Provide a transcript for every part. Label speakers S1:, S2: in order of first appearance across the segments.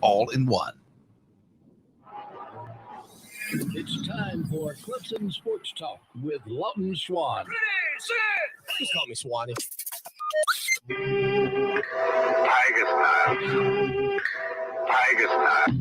S1: all in one.
S2: It's time for Clemson Sports Talk with Lawton Swan.
S3: Just call me Swanee.
S4: Tiger style. Tiger style.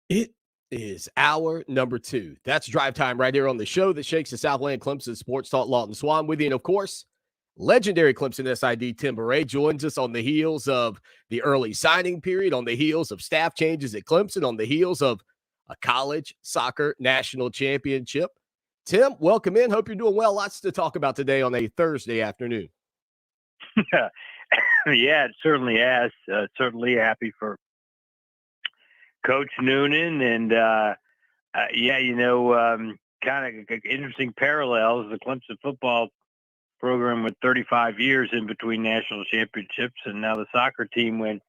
S3: It is hour number 2. That's drive time right here on the show that shakes the Southland Clemson Sports Talk. Lawton Swan with you. And of course, legendary Clemson SID Tim Beret joins us on the heels of the early signing period, on the heels of staff changes at Clemson, on the heels of a college soccer national championship. Tim, welcome in. Hope you're doing well. Lots to talk about today on a Thursday afternoon.
S5: Yeah, it certainly has. Certainly happy for Coach Noonan, and kind of interesting parallels. The Clemson football program went 35 years in between national championships, and now the soccer team went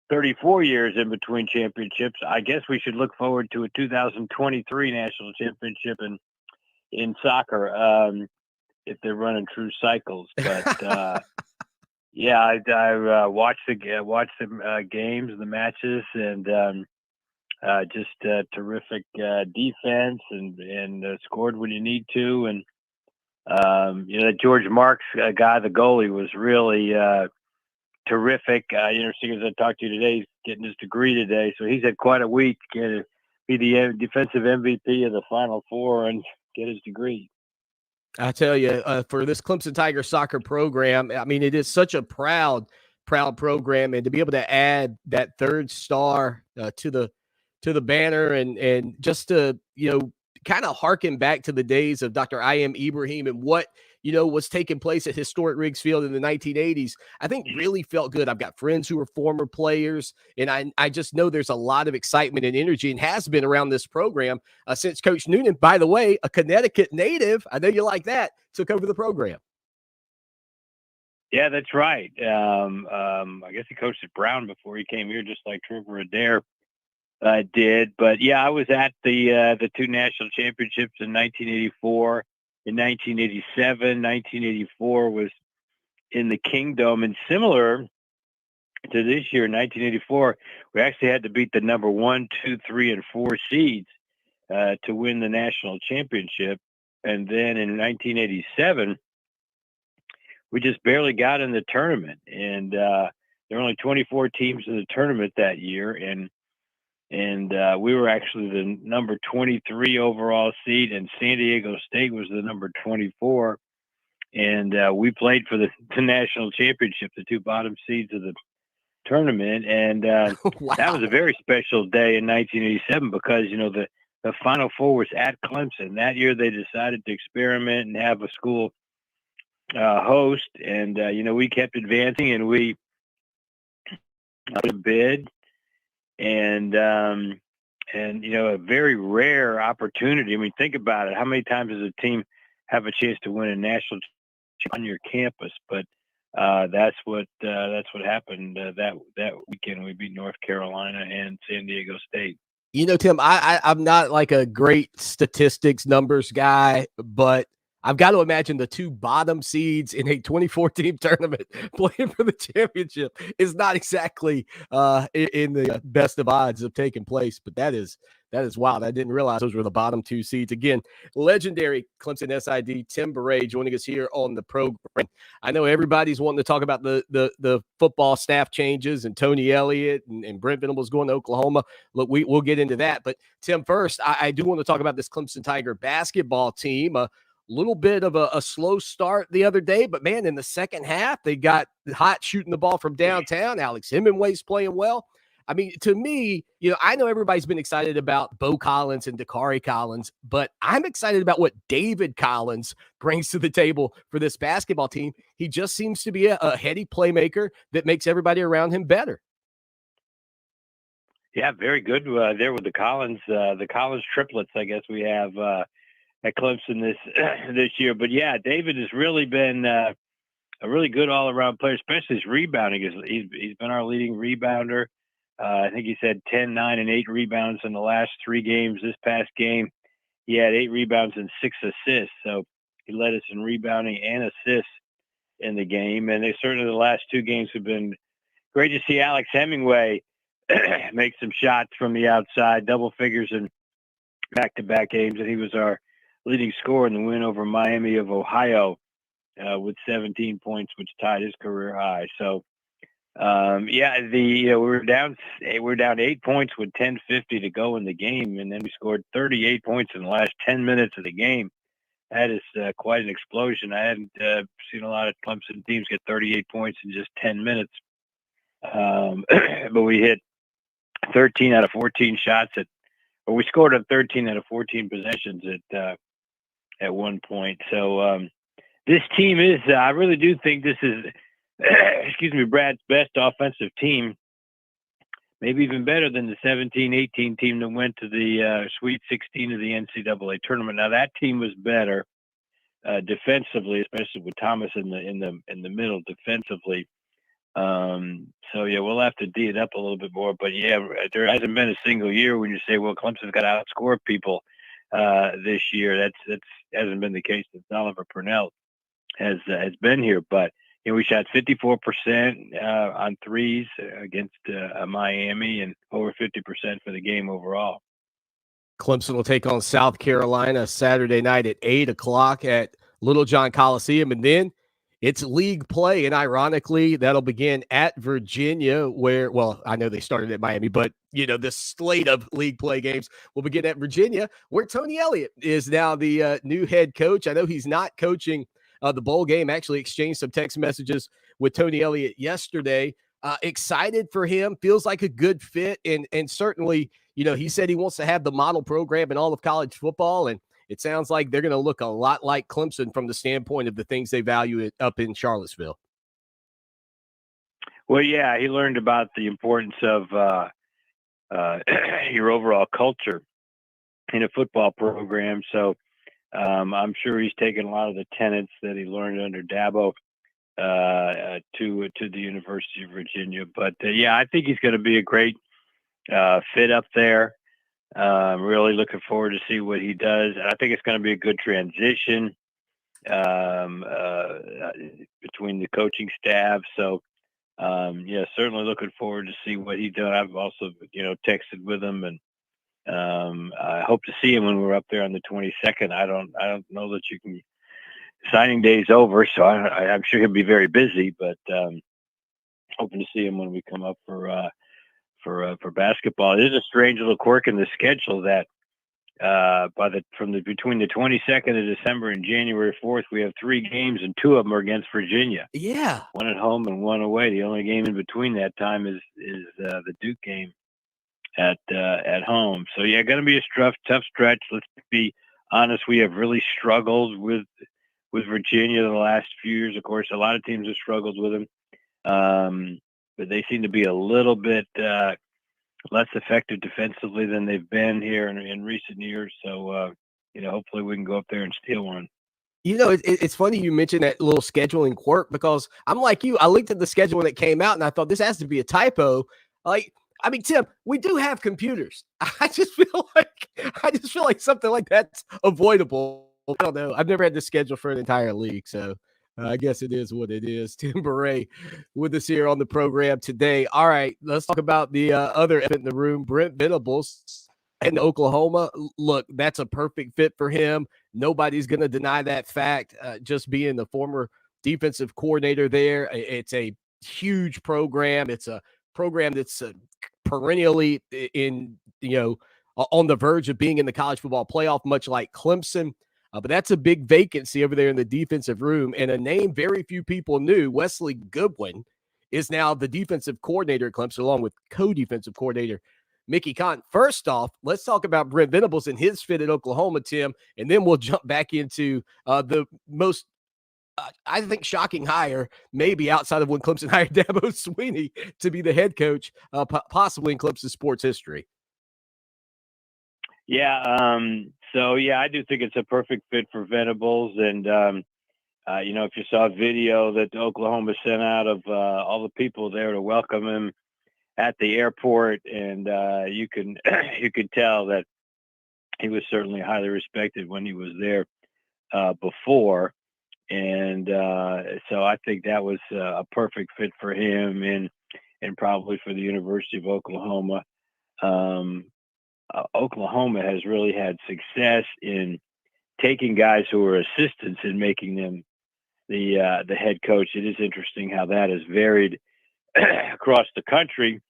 S5: 34 years in between championships. I guess we should look forward to a 2023 national championship in soccer if they're running true cycles. But yeah, I watched the games, the matches, and just terrific defense and scored when you need to. And, that George Marks guy, the goalie, was really terrific. Seeing as I talked to you today, he's getting his degree today. So he's had quite a week to be the defensive MVP of the Final Four and get his degree.
S3: I tell you, for this Clemson Tiger soccer program, I mean, it is such a proud program. And to be able to add that third star to the banner and just to, kind of harken back to the days of Dr. I.M. Ibrahim and what, was taking place at historic Riggs Field in the 1980s, I think really felt good. I've got friends who are former players, and I just know there's a lot of excitement and energy and has been around this program since Coach Noonan, by the way, a Connecticut native, I know you like that, took over the program.
S5: Yeah, that's right. I guess he coached at Brown before he came here, just like Trevor Adair did. But yeah, I was at the two national championships in 1984. In 1987, 1984 was in the Kingdom, and similar to this year, 1984, we actually had to beat the number 1, 2, 3, and 4 seeds to win the national championship. And then in 1987, we just barely got in the tournament, and there were only 24 teams in the tournament that year, and we were actually the number 23 overall seed, and San Diego State was the number 24. And we played for the national championship, the two bottom seeds of the tournament. And
S3: Wow.
S5: That was a very special day in 1987 because, the Final Four was at Clemson. That year they decided to experiment and have a school host. And, we kept advancing, and we bid. And a very rare opportunity. I mean, think about it. How many times does a team have a chance to win a national championship on your campus? But that's what happened that weekend. We beat North Carolina and San Diego State.
S3: Tim, I'm not like a great statistics numbers guy, but I've got to imagine the two bottom seeds in a 24-team tournament playing for the championship is not exactly in the best of odds of taking place. But that is wild. I didn't realize those were the bottom two seeds. Again, legendary Clemson SID Tim Beret joining us here on the program. I know everybody's wanting to talk about the football staff changes and Tony Elliott and Brent Venables going to Oklahoma. Look, we'll get into that. But Tim, first, I do want to talk about this Clemson Tiger basketball team. Little bit of a slow start the other day, but man, in the second half, they got hot shooting the ball from downtown. Alex Hemingway's playing well. I mean, to me, I know everybody's been excited about Bo Collins and Dakari Collins, but I'm excited about what David Collins brings to the table for this basketball team. He just seems to be a heady playmaker that makes everybody around him better.
S5: Yeah, very good there with the Collins triplets, I guess we have at Clemson this year. But yeah, David has really been a really good all-around player, especially his rebounding. He's been our leading rebounder. I think he's had 10, 9, and 8 rebounds in the last 3 games. This past game, he had 8 rebounds and 6 assists. So he led us in rebounding and assists in the game. And certainly the last 2 games have been great to see Alex Hemingway make some shots from the outside, double figures in back-to-back games. And he was our leading scorer in the win over Miami of Ohio with 17 points, which tied his career high. So, we were down 8 points with 10:50 to go in the game, and then we scored 38 points in the last 10 minutes of the game. That is quite an explosion. I hadn't seen a lot of Clemson teams get 38 points in just 10 minutes. But we hit 13 out of 14 shots we scored on 13 out of 14 possessions at one point. So this team is, I really do think this is, Brad's best offensive team, maybe even better than the 17-18 team that went to the Sweet 16 of the NCAA tournament. Now that team was better defensively, especially with Thomas in the middle defensively. So yeah, we'll have to D it up a little bit more, but yeah, there hasn't been a single year when you say, well, Clemson's got to outscore people this year. That's hasn't been the case since Oliver Purnell has been here. But we shot 54% on threes against Miami and over 50% for the game overall.
S3: Clemson will take on South Carolina Saturday night at 8:00 at Little John Coliseum, and then it's league play, and ironically, that'll begin at Virginia where, well, I know they started at Miami, but, the slate of league play games will begin at Virginia where Tony Elliott is now the new head coach. I know he's not coaching the bowl game. Actually exchanged some text messages with Tony Elliott yesterday. Excited for him. Feels like a good fit, and certainly, he said he wants to have the model program in all of college football, and it sounds like they're going to look a lot like Clemson from the standpoint of the things they value it up in Charlottesville.
S5: Well, yeah, he learned about the importance of your overall culture in a football program. So I'm sure he's taken a lot of the tenets that he learned under Dabo to the University of Virginia. But I think he's going to be a great fit up there. Really looking forward to see what he does. I think it's going to be a good transition between the coaching staff. So, certainly looking forward to see what he does. I've also, texted with him, and I hope to see him when we're up there on the 22nd. I don't know that you can. Signing day is over, so I'm sure he'll be very busy. But hoping to see him when we come up for basketball. It is a strange little quirk in the schedule that between the 22nd of December and January 4th, we have 3 games, and 2 of them are against Virginia.
S3: Yeah,
S5: 1 at home and 1 away. The only game in between that time is the Duke game at home. So yeah, going to be a tough stretch. Let's be honest. We have really struggled with Virginia the last few years. Of course, a lot of teams have struggled with them. But they seem to be a little bit less effective defensively than they've been here in recent years. So, hopefully we can go up there and steal one.
S3: It's funny you mentioned that little scheduling quirk, because I'm like you. I looked at the schedule when it came out, and I thought this has to be a typo. Tim, we do have computers. I just feel like something like that's avoidable. I don't know. I've never had the schedule for an entire league, so I guess it is what it is. Tim Beret with us here on the program today. All right, let's talk about the other in the room, Brent Venables in Oklahoma. Look, that's a perfect fit for him. Nobody's going to deny that fact. Just being the former defensive coordinator there, it's a huge program. It's a program that's perennially on the verge of being in the college football playoff, much like Clemson. But that's a big vacancy over there in the defensive room. And a name very few people knew, Wesley Goodwin, is now the defensive coordinator at Clemson, along with co-defensive coordinator Mickey Cotton. First off, let's talk about Brent Venables and his fit at Oklahoma, Tim, and then we'll jump back into the most I think shocking hire, maybe outside of when Clemson hired Dabo Swinney to be the head coach, possibly in Clemson sports history.
S5: Yeah. So yeah, I do think it's a perfect fit for Venables. And, if you saw a video that Oklahoma sent out of all the people there to welcome him at the airport, and you can you could tell that he was certainly highly respected when he was there before. And so I think that was a perfect fit for him and probably for the University of Oklahoma. Oklahoma has really had success in taking guys who are assistants and making them the head coach. It is interesting how that has varied across the country.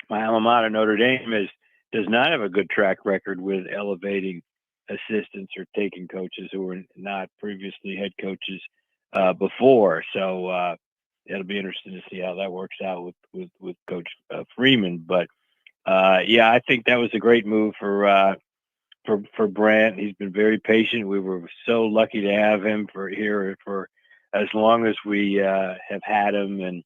S5: My alma mater, Notre Dame, does not have a good track record with elevating assistants or taking coaches who were not previously head coaches before. So it'll be interesting to see how that works out with Coach Freeman. But yeah, I think that was a great move for Brent. He's been very patient. We were so lucky to have him for as long as we have had him. And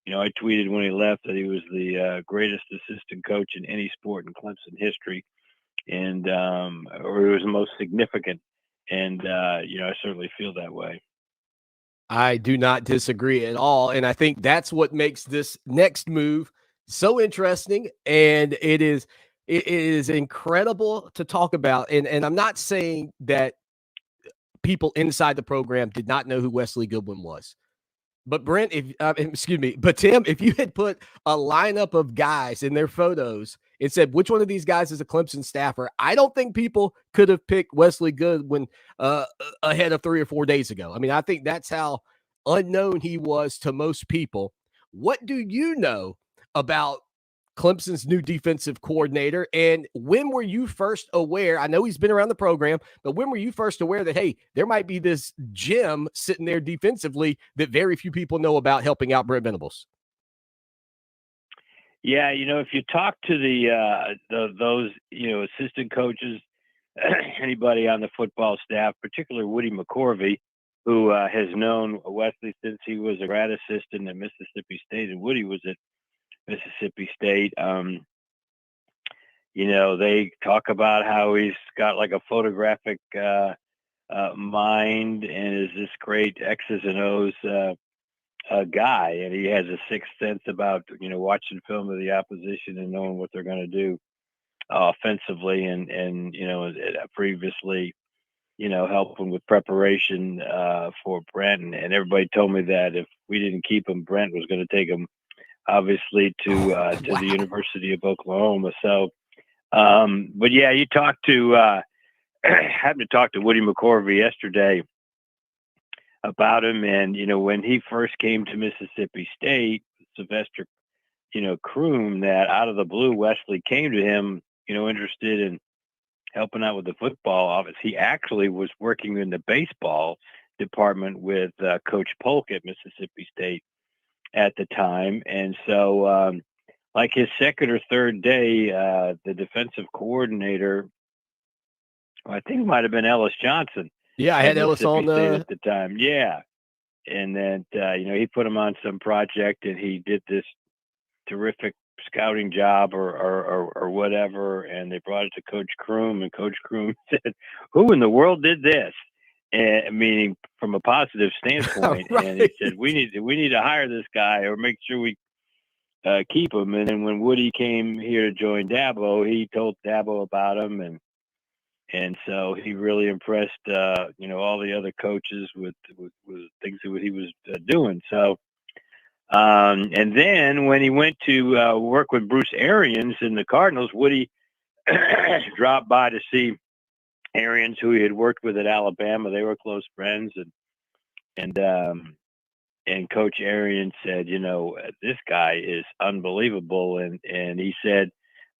S5: I tweeted when he left that he was the greatest assistant coach in any sport in Clemson history, and or he was the most significant. And I certainly feel that way.
S3: I do not disagree at all, and I think that's what makes this next move so interesting. And it is incredible to talk about. And I'm not saying that people inside the program did not know who Wesley Goodwin was. But Brent, but Tim, if you had put a lineup of guys in their photos and said, which one of these guys is a Clemson staffer, I don't think people could have picked Wesley Goodwin ahead of 3 or 4 days ago. I mean, I think that's how unknown he was to most people. What do you know about Clemson's new defensive coordinator? And when were you first aware? I know he's been around the program, but when were you first aware that, hey, there might be this gem sitting there defensively that very few people know about helping out Brent Venables?
S5: Yeah, if you talk to those assistant coaches, anybody on the football staff, particularly Woody McCorvey, who has known Wesley since he was a grad assistant at Mississippi State, and Woody was at Mississippi State. They talk about how he's got like a photographic mind and is this great X's and O's guy, and he has a sixth sense about watching film of the opposition and knowing what they're going to do offensively, and previously helping with preparation for Brent, and everybody told me that if we didn't keep him, Brent was going to take him obviously to the University of Oklahoma. So but yeah, you talked to happened to talk to Woody McCorvey yesterday about him, and when he first came to Mississippi State, Sylvester Croom, that out of the blue Wesley came to him interested in helping out with the football office. He actually was working in the baseball department with Coach Polk at Mississippi State at the time. And so like his second or third day, the defensive coordinator, I think it might have been Ellis Johnson.
S3: Yeah, I had Ellis on
S5: at the time. Yeah. And then, he put him on some project, and he did this terrific scouting job or whatever. And they brought it to Coach Croom, and Coach Croom said, "Who in the world did this?" And meaning from a positive standpoint.
S3: Right.
S5: And he said, we need to hire this guy or make sure we keep him. And then when Woody came here to join Dabo, he told Dabo about him, and so he really impressed all the other coaches with things that he was doing. So and then when he went to work with Bruce Arians in the Cardinals, Woody dropped by to see Arians, who he had worked with at Alabama. They were close friends, and Coach Arians said, this guy is unbelievable, and he said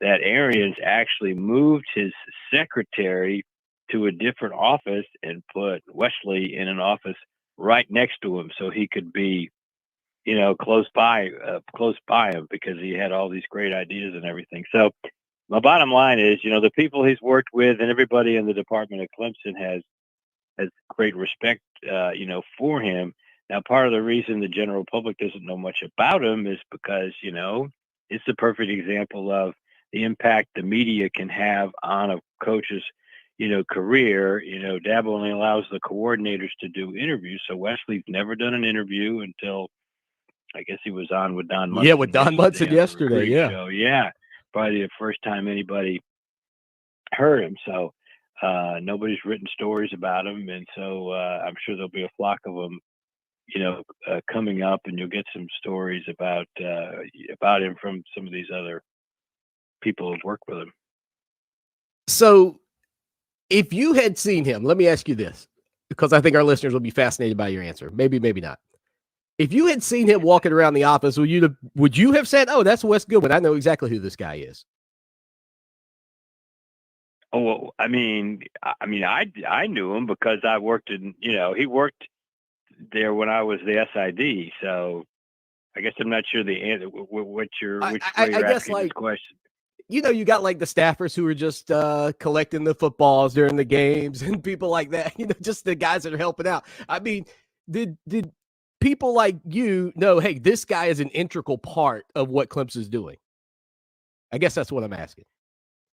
S5: that Arians actually moved his secretary to a different office and put Wesley in an office right next to him so he could be close by him, because he had all these great ideas and everything. So my bottom line is, the people he's worked with and everybody in the department at Clemson has has great respect, for him. Now, part of the reason the general public doesn't know much about him is because, it's the perfect example of the impact the media can have on a coach's, career. Dabo only allows the coordinators to do interviews. So Wesley's never done an interview until I guess he was on with Don Munson.
S3: Yeah, with Don Munson yesterday. Yeah.
S5: Show. Yeah. Probably the first time anybody heard him. So nobody's written stories about him. And so I'm sure there'll be a flock of them, coming up, and you'll get some stories about him from some of these other people who've worked with him.
S3: So if you had seen him, let me ask you this, because I think our listeners will be fascinated by your answer. Maybe, maybe not. If you had seen him walking around the office, would you have said, "Oh, that's Wes Goodwin. I know exactly who this guy is"?
S5: Oh, well, I knew him because I worked in, he worked there when I was the SID. So I guess I'm not sure the answer. Which you're asking this question.
S3: You got like the staffers who are just collecting the footballs during the games and people like that, just the guys that are helping out. I mean, did people like you know, hey, this guy is an integral part of what Clemson's doing? I guess that's what I'm asking.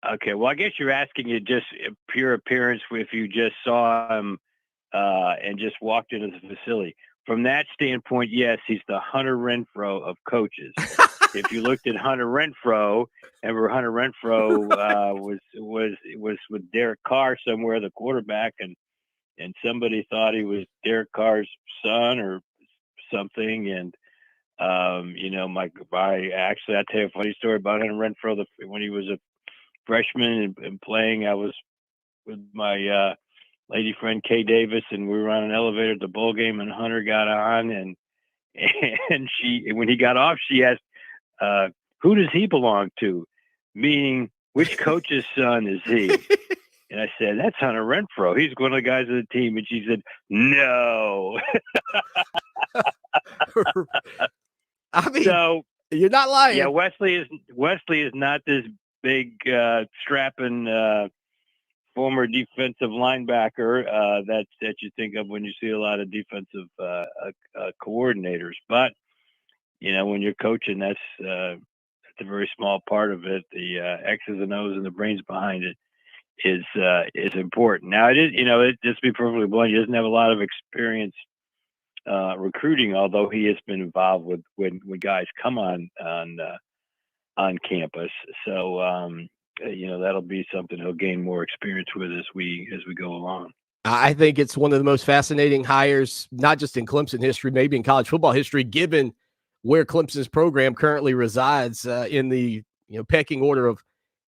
S5: Okay. Well, I guess you're asking it just pure appearance if you just saw him and just walked into the facility. From that standpoint, yes, he's the Hunter Renfrow of coaches. If you looked at Hunter Renfrow, remember Hunter Renfrow was with Derek Carr somewhere, the quarterback, and somebody thought he was Derek Carr's son or something. And I'll tell you a funny story about Hunter Renfrow. When he was a freshman and playing, I was with my lady friend Kay Davis, and we were on an elevator at the bowl game, and Hunter got on, and when he got off, she asked, who does he belong to? Meaning, which coach's son is he? And I said, that's Hunter Renfrow. He's one of the guys of the team. And she said, no.
S3: I mean,
S5: so
S3: you're not lying.
S5: Yeah, Wesley is not this big strapping former defensive linebacker that you think of when you see a lot of defensive coordinators. But when you're coaching, that's a very small part of it. The X's and O's and the brains behind it is important. Now it is, just to be perfectly blunt, he doesn't have a lot of experience recruiting, although he has been involved with when guys come on campus. So that'll be something he'll gain more experience with as we go along.
S3: I think it's one of the most fascinating hires, not just in Clemson history, maybe in college football history, given where Clemson's program currently resides in the pecking order of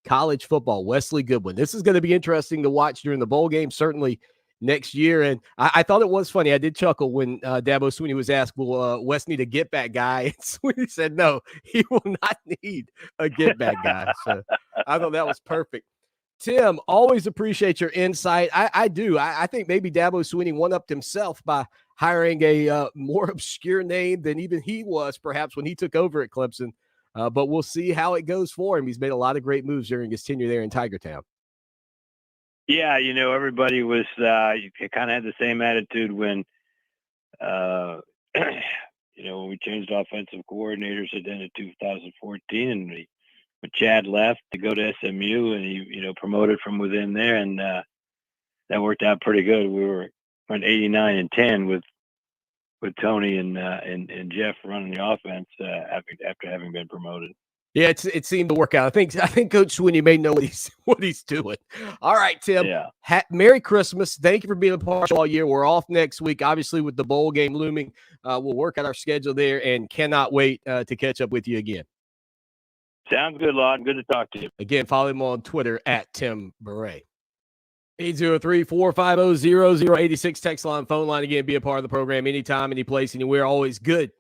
S3: college football. Wesley Goodwin. This is going to be interesting to watch during the bowl game, certainly next year. And I thought it was funny. I did chuckle when Dabo Swinney was asked, will Wes need a get-back guy? And Swinney said, no, he will not need a get-back guy. So I thought that was perfect. Tim, always appreciate your insight. I do. I think maybe Dabo Swinney one-upped himself by hiring a more obscure name than even he was, perhaps, when he took over at Clemson. But we'll see how it goes for him. He's made a lot of great moves during his tenure there in Tiger Town.
S5: Yeah, everybody was kind of had the same attitude when, when we changed offensive coordinators at the end of 2014, and when Chad left to go to SMU, and he promoted from within there, and that worked out pretty good. We went 89-10 with Tony and Jeff running the offense after having been promoted.
S3: Yeah, it seemed to work out. I think Coach Swinney may know what he's doing. All right, Tim.
S5: Yeah.
S3: Merry Christmas. Thank you for being a part all year. We're off next week, obviously, with the bowl game looming. We'll work out our schedule there, and cannot wait to catch up with you again.
S5: Sounds good, Lon. Good to talk to you.
S3: Again, follow him on Twitter at Tim Beret. 803-450-0086 text line, phone line. Again, be a part of the program anytime, any place, anywhere. Always good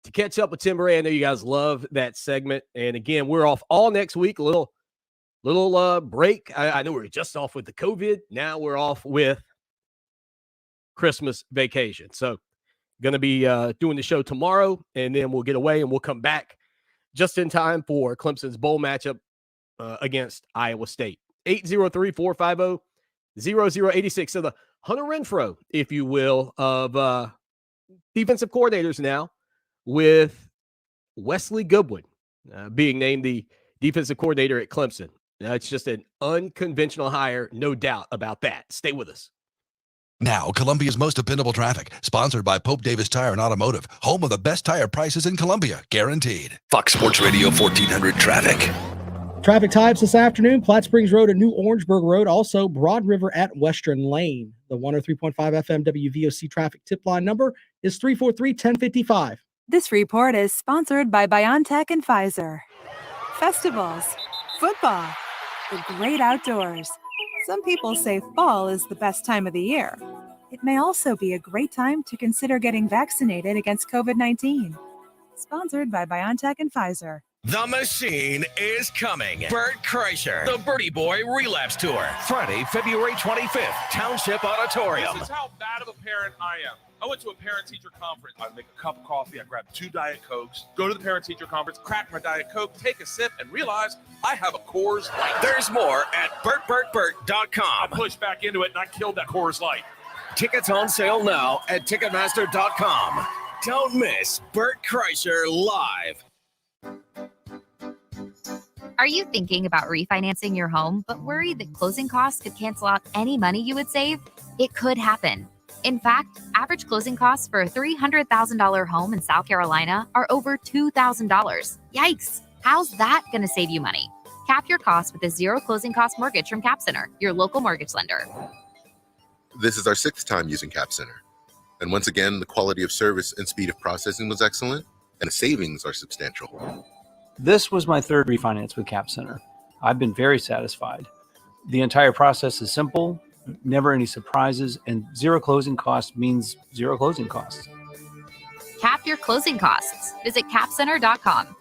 S3: to catch up with Tim Beret. I know you guys love that segment. And again, we're off all next week. A little break. I know we're just off with the COVID. Now we're off with Christmas vacation. So going to be doing the show tomorrow, and then we'll get away and we'll come back just in time for Clemson's bowl matchup against Iowa State. 803-450-0086. So the Hunter Renfrow, if you will, of defensive coordinators now, with Wesley Goodwin being named the defensive coordinator at Clemson. It's just an unconventional hire, no doubt about that. Stay with us.
S1: Now, Columbia's most dependable traffic, sponsored by Pope Davis Tire and Automotive, home of the best tire prices in Columbia, guaranteed.
S6: Fox Sports Radio 1400 traffic.
S7: Traffic types this afternoon: Platte Springs Road at New Orangeburg Road, also Broad River at Western Lane. The 103.5 FM WVOC traffic tip line number is 343-1055.
S8: This report is sponsored by BioNTech and Pfizer. Festivals, football, the great outdoors. Some people say fall is the best time of the year. It may also be a great time to consider getting vaccinated against COVID-19. Sponsored by BioNTech and Pfizer.
S6: The Machine is coming. Bert Kreischer, the Birdie Boy Relapse Tour. Friday, February 25th, Township Auditorium.
S9: This is how bad of a parent I am. I went to a parent-teacher conference. I make a cup of coffee, I grab 2 Diet Cokes, go to the parent-teacher conference, crack my Diet Coke, take a sip, and realize I have a Coors Light.
S6: There's more at BertBertBert.com.
S9: I pushed back into it, and I killed that Coors Light.
S6: Tickets on sale now at Ticketmaster.com. Don't miss Bert Kreischer live.
S10: Are you thinking about refinancing your home, but worried that closing costs could cancel out any money you would save? It could happen. In fact, average closing costs for a $300,000 home in South Carolina are over $2,000. Yikes! How's that going to save you money? Cap your costs with a zero closing cost mortgage from Cap Center, your local mortgage lender.
S11: This is our 6th time using Cap Center. And once again, the quality of service and speed of processing was excellent, and the savings are substantial.
S12: This was my 3rd refinance with Cap Center. I've been very satisfied. The entire process is simple, never any surprises, and zero closing costs means zero closing costs.
S10: Cap your closing costs. Visit capcenter.com.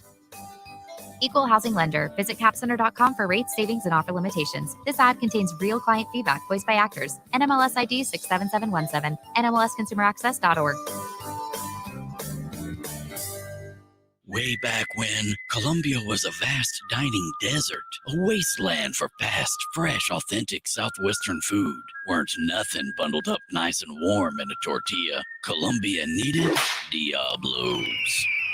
S10: Equal housing lender. Visit capcenter.com for rates, savings, and offer limitations. This ad contains real client feedback voiced by actors. NMLS ID 67717. NMLSconsumeraccess.org.
S13: Way back when, Columbia was a vast dining desert, a wasteland for fast, fresh, authentic Southwestern food. Weren't nothing bundled up nice and warm in a tortilla. Columbia needed Diablos.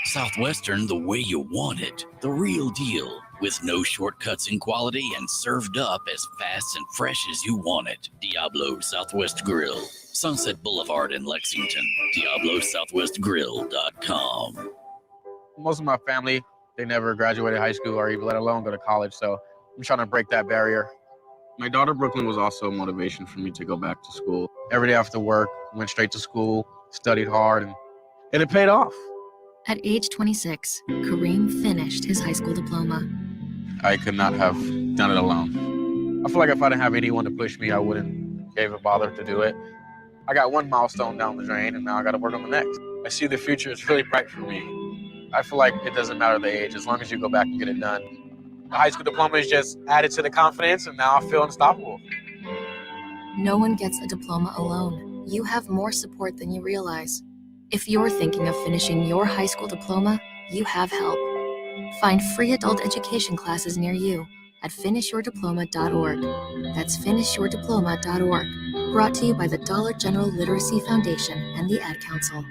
S13: Southwestern the way you want it, the real deal, with no shortcuts in quality and served up as fast and fresh as you want it. Diablo Southwest Grill, Sunset Boulevard in Lexington. DiabloSouthwestGrill.com.
S14: Most of my family, they never graduated high school or even let alone go to college, so I'm trying to break that barrier. My daughter Brooklyn was also a motivation for me to go back to school. Every day after work, went straight to school, studied hard, and it paid off.
S15: At age 26, Kareem finished his high school diploma.
S14: I could not have done it alone. I feel like if I didn't have anyone to push me, I wouldn't even bother to do it. I got one milestone down the drain, and now I got to work on the next. I see the future is really bright for me. I feel like it doesn't matter the age, as long as you go back and get it done. The high school diploma is just added to the confidence, and now I feel unstoppable.
S15: No one gets a diploma alone. You have more support than you realize. If you're thinking of finishing your high school diploma, you have help. Find free adult education classes near you at finishyourdiploma.org. That's finishyourdiploma.org. Brought to you by the Dollar General Literacy Foundation and the Ad Council.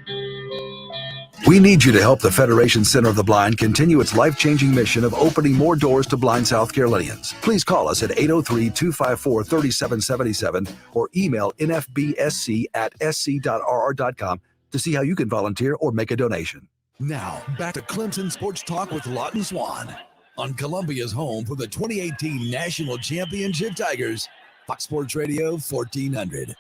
S1: We need you to help the Federation Center of the Blind continue its life-changing mission of opening more doors to blind South Carolinians. Please call us at 803-254-3777 or email nfbsc@sc.rr.com to see how you can volunteer or make a donation. Now, back to Clemson Sports Talk with Lawton Swan on Columbia's home for the 2018 National Championship Tigers, Fox Sports Radio 1400.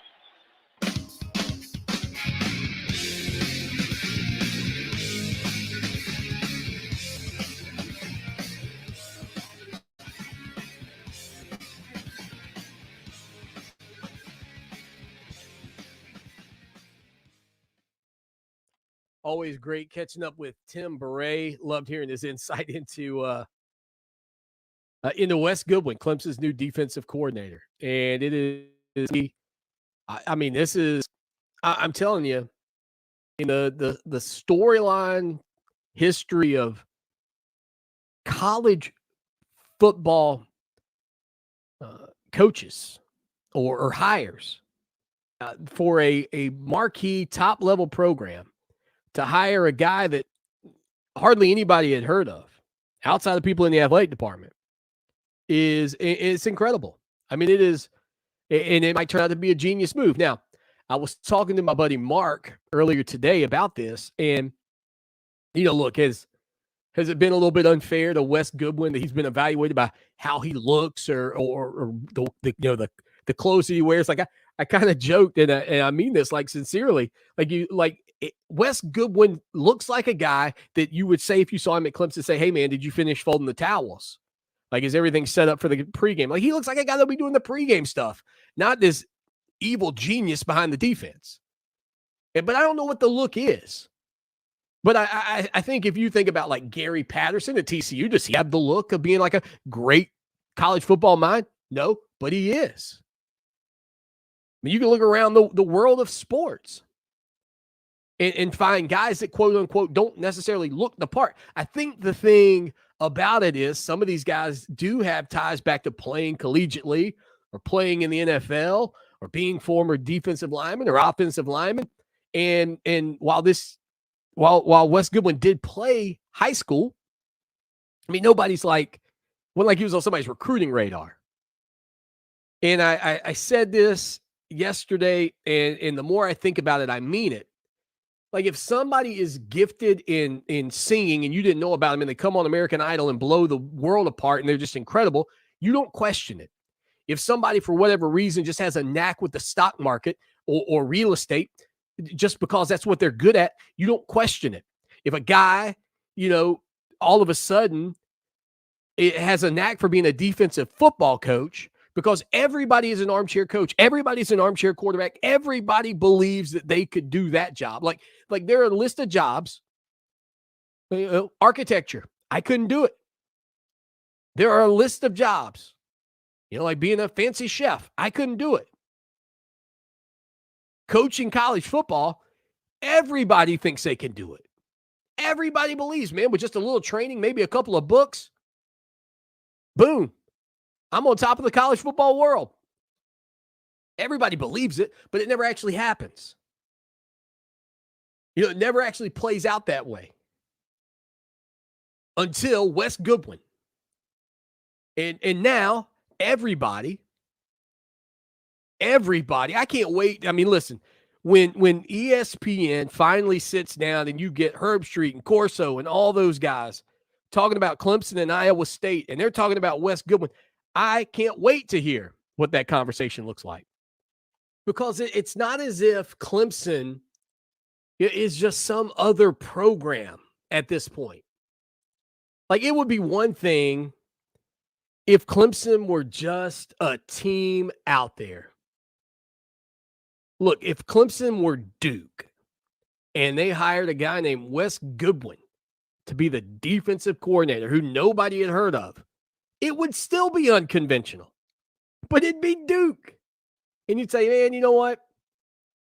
S3: Always great catching up with Tim Beret. Loved hearing his insight into Wes Goodwin, Clemson's new defensive coordinator. And it is, this is, I'm telling you, in the storyline history of college football coaches or hires, for a marquee top-level program to hire a guy that hardly anybody had heard of outside of people in the athletic department it's incredible. I mean, it is, and it might turn out to be a genius move. Now, I was talking to my buddy Mark earlier today about this, and, look, has it been a little bit unfair to Wes Goodwin that he's been evaluated by how he looks or the clothes that he wears? Like, I kind of joked, and I mean this like sincerely. Wes Goodwin looks like a guy that you would say if you saw him at Clemson, say, "Hey man, did you finish folding the towels? Like, is everything set up for the pregame?" Like, he looks like a guy that'll be doing the pregame stuff, not this evil genius behind the defense. But I don't know what the look is. But I think if you think about like Gary Patterson at TCU, does he have the look of being like a great college football mind? No, but he is. I mean, you can look around the world of sports and find guys that, quote unquote, don't necessarily look the part. I think the thing about it is some of these guys do have ties back to playing collegiately or playing in the NFL or being former defensive linemen or offensive linemen. And while Wes Goodwin did play high school, I mean, nobody's like he was on somebody's recruiting radar. And I said this yesterday, and the more I think about it, I mean it. Like, if somebody is gifted in singing and you didn't know about them and they come on American Idol and blow the world apart and they're just incredible, you don't question it. If somebody, for whatever reason, just has a knack with the stock market or real estate, just because that's what they're good at, you don't question it. If a guy, all of a sudden it has a knack for being a defensive football coach, because everybody is an armchair coach, everybody's an armchair quarterback, everybody believes that they could do that job. Like there are a list of jobs. Architecture, I couldn't do it. There are a list of jobs, like being a fancy chef, I couldn't do it. Coaching college football, everybody thinks they can do it. Everybody believes, man, with just a little training, maybe a couple of books, boom, I'm on top of the college football world. Everybody believes it, but it never actually happens. It never actually plays out that way until Wes Goodwin. And now everybody, I can't wait. I mean, listen, when ESPN finally sits down and you get Herb Street and Corso and all those guys talking about Clemson and Iowa State, and they're talking about Wes Goodwin, I can't wait to hear what that conversation looks like. Because it's not as if Clemson is just some other program at this point. Like, it would be one thing if Clemson were just a team out there. Look, if Clemson were Duke and they hired a guy named Wes Goodwin to be the defensive coordinator who nobody had heard of, it would still be unconventional. But it'd be Duke. And you'd say, man, you know what?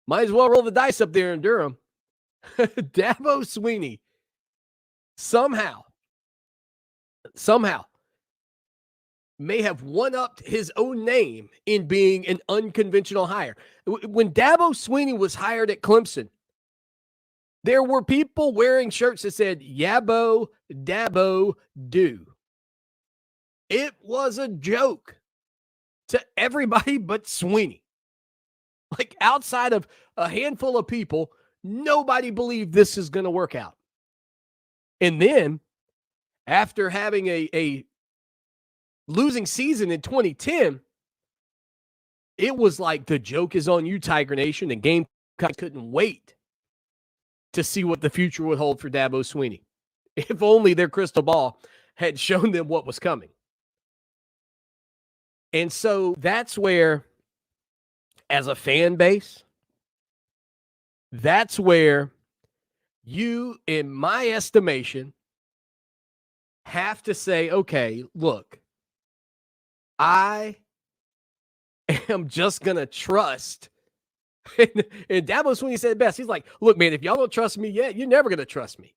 S3: Might as well roll the dice up there in Durham. Dabo Swinney somehow may have one-upped his own name in being an unconventional hire. When Dabo Swinney was hired at Clemson, there were people wearing shirts that said, Yabo, Dabo, do. It was a joke to everybody but Swinney. Like, outside of a handful of people, nobody believed this is going to work out. And then, after having a losing season in 2010, it was like the joke is on you, Tiger Nation, and Gamecocks couldn't wait to see what the future would hold for Dabo Swinney. If only their crystal ball had shown them what was coming. And so that's where, as a fan base, that's where you, in my estimation, have to say, okay, look, I am just going to trust. And Dabo Swinney said it best. He's like, look, man, if y'all don't trust me yet, you're never going to trust me.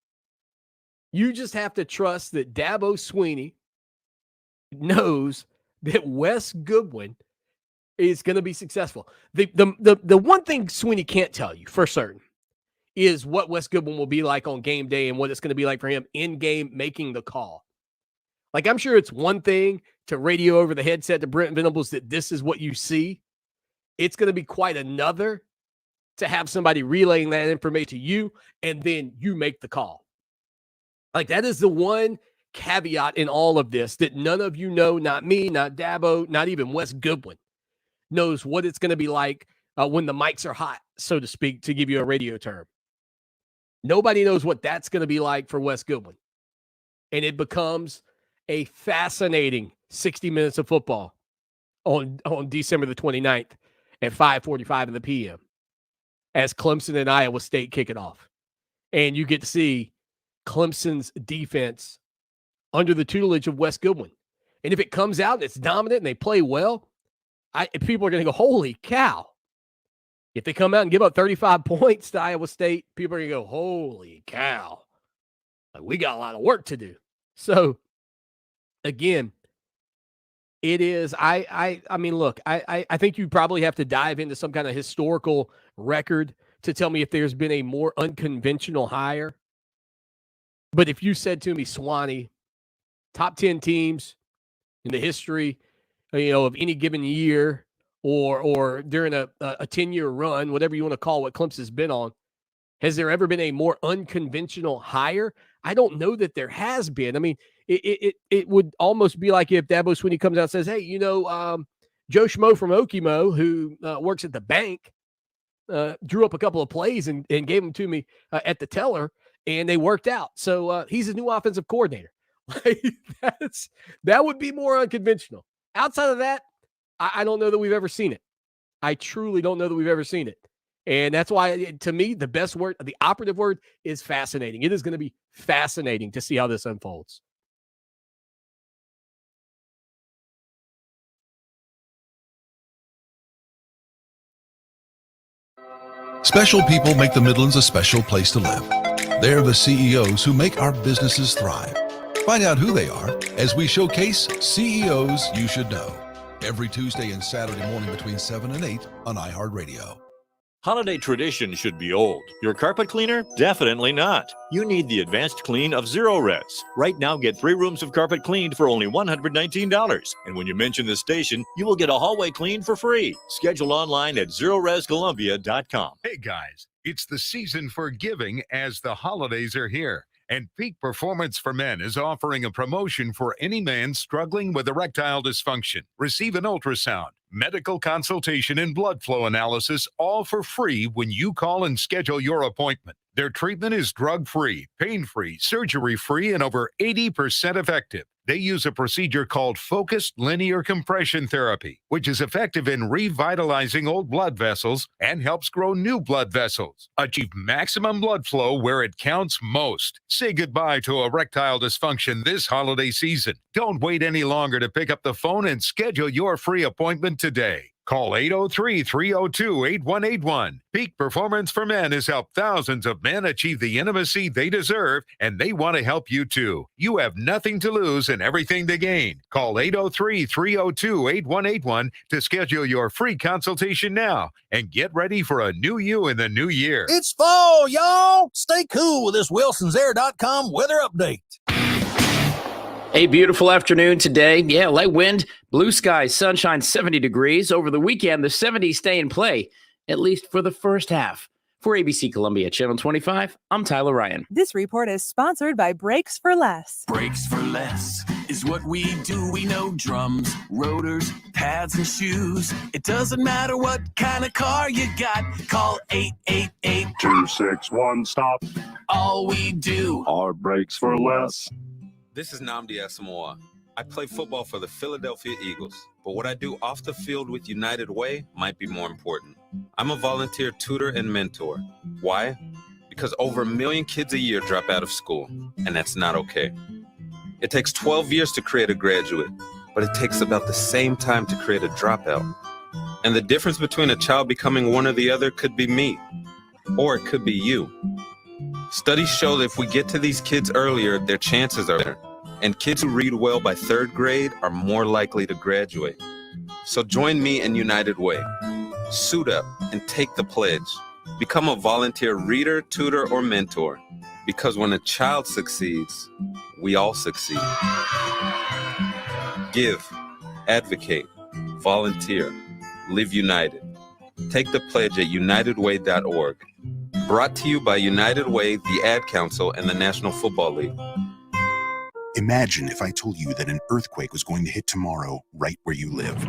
S3: You just have to trust that Dabo Swinney knows that Wes Goodwin is going to be successful. The one thing Swinney can't tell you for certain is what Wes Goodwin will be like on game day and what it's going to be like for him in game making the call. Like, I'm sure it's one thing to radio over the headset to Brent Venables that this is what you see. It's going to be quite another to have somebody relaying that information to you, and then you make the call. Like, that is the one caveat in all of this that none of you know, not me, not Dabo, not even Wes Goodwin, knows what it's going to be like when the mics are hot, so to speak, to give you a radio term. Nobody knows what that's going to be like for Wes Goodwin. And it becomes a fascinating 60 minutes of football on December the 29th at 5:45 in the p.m. as Clemson and Iowa State kick it off. And you get to see Clemson's defense under the tutelage of Wes Goodwin. And if it comes out and it's dominant and they play well, people are going to go, holy cow. If they come out and give up 35 points to Iowa State, people are going to go, holy cow. Like, we got a lot of work to do. So, again, it is, I mean, look, I think you probably have to dive into some kind of historical record to tell me if there's been a more unconventional hire. But if you said to me, Swanee, top 10 teams in the history, of any given year or during a 10-year run, whatever you want to call what Clemson's been on, has there ever been a more unconventional hire? I don't know that there has been. I mean, it would almost be like if Dabo Swinney comes out and says, hey, Joe Schmo from Okemo, who works at the bank, drew up a couple of plays and gave them to me at the teller, and they worked out. So he's a new offensive coordinator. That would be more unconventional. Outside of that, I don't know that we've ever seen it. I truly don't know that we've ever seen it. And that's why, to me, the best word, the operative word is fascinating. It is going to be fascinating to see how this unfolds.
S1: Special people make the Midlands a special place to live. They're the CEOs who make our businesses thrive. Find out who they are as we showcase CEOs you should know. Every Tuesday and Saturday morning between 7 and 8 on iHeartRadio.
S16: Holiday tradition should be old. Your carpet cleaner? Definitely not. You need the advanced clean of Zero Res. Right now, get 3 rooms of carpet cleaned for only $119. And when you mention this station, you will get a hallway clean for free. Schedule online at ZeroResColumbia.com.
S17: Hey guys, it's the season for giving as the holidays are here. And Peak Performance for Men is offering a promotion for any man struggling with erectile dysfunction. Receive an ultrasound, medical consultation, and blood flow analysis, all for free when you call and schedule your appointment. Their treatment is drug-free, pain-free, surgery-free, and over 80% effective. They use a procedure called focused linear compression therapy, which is effective in revitalizing old blood vessels and helps grow new blood vessels. Achieve maximum blood flow where it counts most. Say goodbye to erectile dysfunction this holiday season. Don't wait any longer to pick up the phone and schedule your free appointment today. Call 803-302-8181. Peak Performance for Men has helped thousands of men achieve the intimacy they deserve, and they want to help you too. You have nothing to lose and everything to gain. Call 803-302-8181 to schedule your free consultation now and get ready for a new you in the new year.
S18: It's fall, y'all. Stay cool with this WilsonsAir.com weather update.
S19: A beautiful afternoon today. Yeah, light wind, blue skies, sunshine, 70 degrees. Over the weekend, the 70s stay in play, at least for the first half. For ABC Columbia Channel 25, I'm Tyler Ryan.
S8: This report is sponsored by Brakes for Less.
S20: Brakes for Less is what we do. We know drums, rotors, pads, and shoes. It doesn't matter what kind of car you got. Call 888-261-STOP. All we do are Brakes for Less.
S21: This is Nnamdi Asamoah. I play football for the Philadelphia Eagles, but what I do off the field with United Way might be more important. I'm a volunteer tutor and mentor. Why? Because over 1 million kids a year drop out of school, and that's not okay. It takes 12 years to create a graduate, but it takes about the same time to create a dropout. And the difference between a child becoming one or the other could be me, or it could be you. Studies show that if we get to these kids earlier, their chances are better. And kids who read well by 3rd grade are more likely to graduate. So join me in United Way. Suit up and take the pledge. Become a volunteer reader, tutor, or mentor. Because when a child succeeds, we all succeed. Give, advocate, volunteer, live united. Take the pledge at unitedway.org. Brought to you by United Way, the Ad Council, and the National Football League.
S2: Imagine if I told you that an earthquake was going to hit tomorrow right where you live.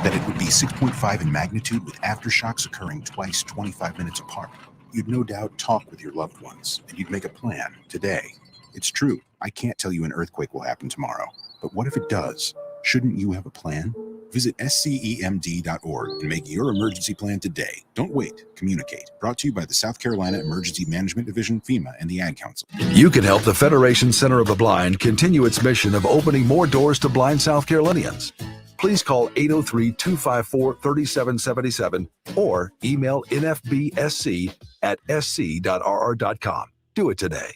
S2: That it would be 6.5 in magnitude with aftershocks occurring twice 25 minutes apart. You'd no doubt talk with your loved ones, and you'd make a plan today. It's true, I can't tell you an earthquake will happen tomorrow. But what if it does? Shouldn't you have a plan? Visit scemd.org and make your emergency plan today. Don't wait. Communicate. Brought to you by the South Carolina Emergency Management Division, FEMA, and the Ad Council.
S1: You can help the Federation Center of the Blind continue its mission of opening more doors to blind South Carolinians. Please call 803-254-3777 or email nfbsc@sc.rr.com. Do it today.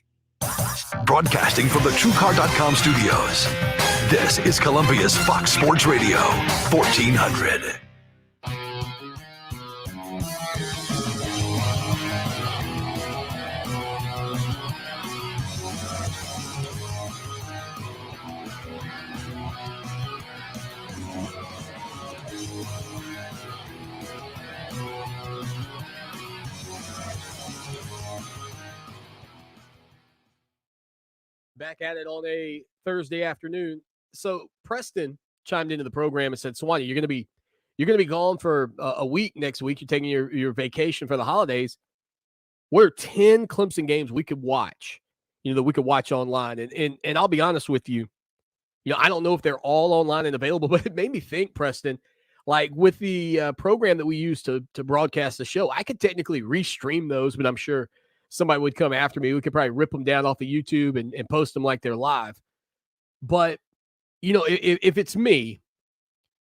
S1: Broadcasting from the TrueCar.com studios, this is Columbia's Fox Sports Radio, 1400.
S3: Back at it on a Thursday afternoon. So Preston chimed into the program and said, Swanee, you're going to be gone for a week next week. You're taking your vacation for the holidays. What are 10 Clemson games we could watch, that we could watch online? And I'll be honest with you, I don't know if they're all online and available, but it made me think, Preston, like with the program that we use to broadcast the show, I could technically restream those, but I'm sure somebody would come after me. We could probably rip them down off of YouTube and post them like they're live. But, if it's me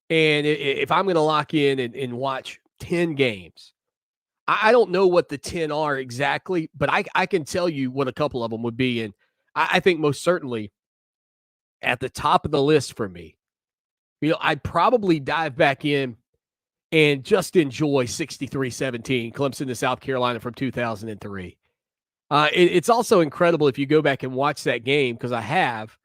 S3: and if I'm going to lock in and watch 10 games, I don't know what the 10 are exactly, but I can tell you what a couple of them would be. And I think most certainly at the top of the list for me, I'd probably dive back in and just enjoy 63-17 Clemson to South Carolina from 2003. It's also incredible if you go back and watch that game, because I have,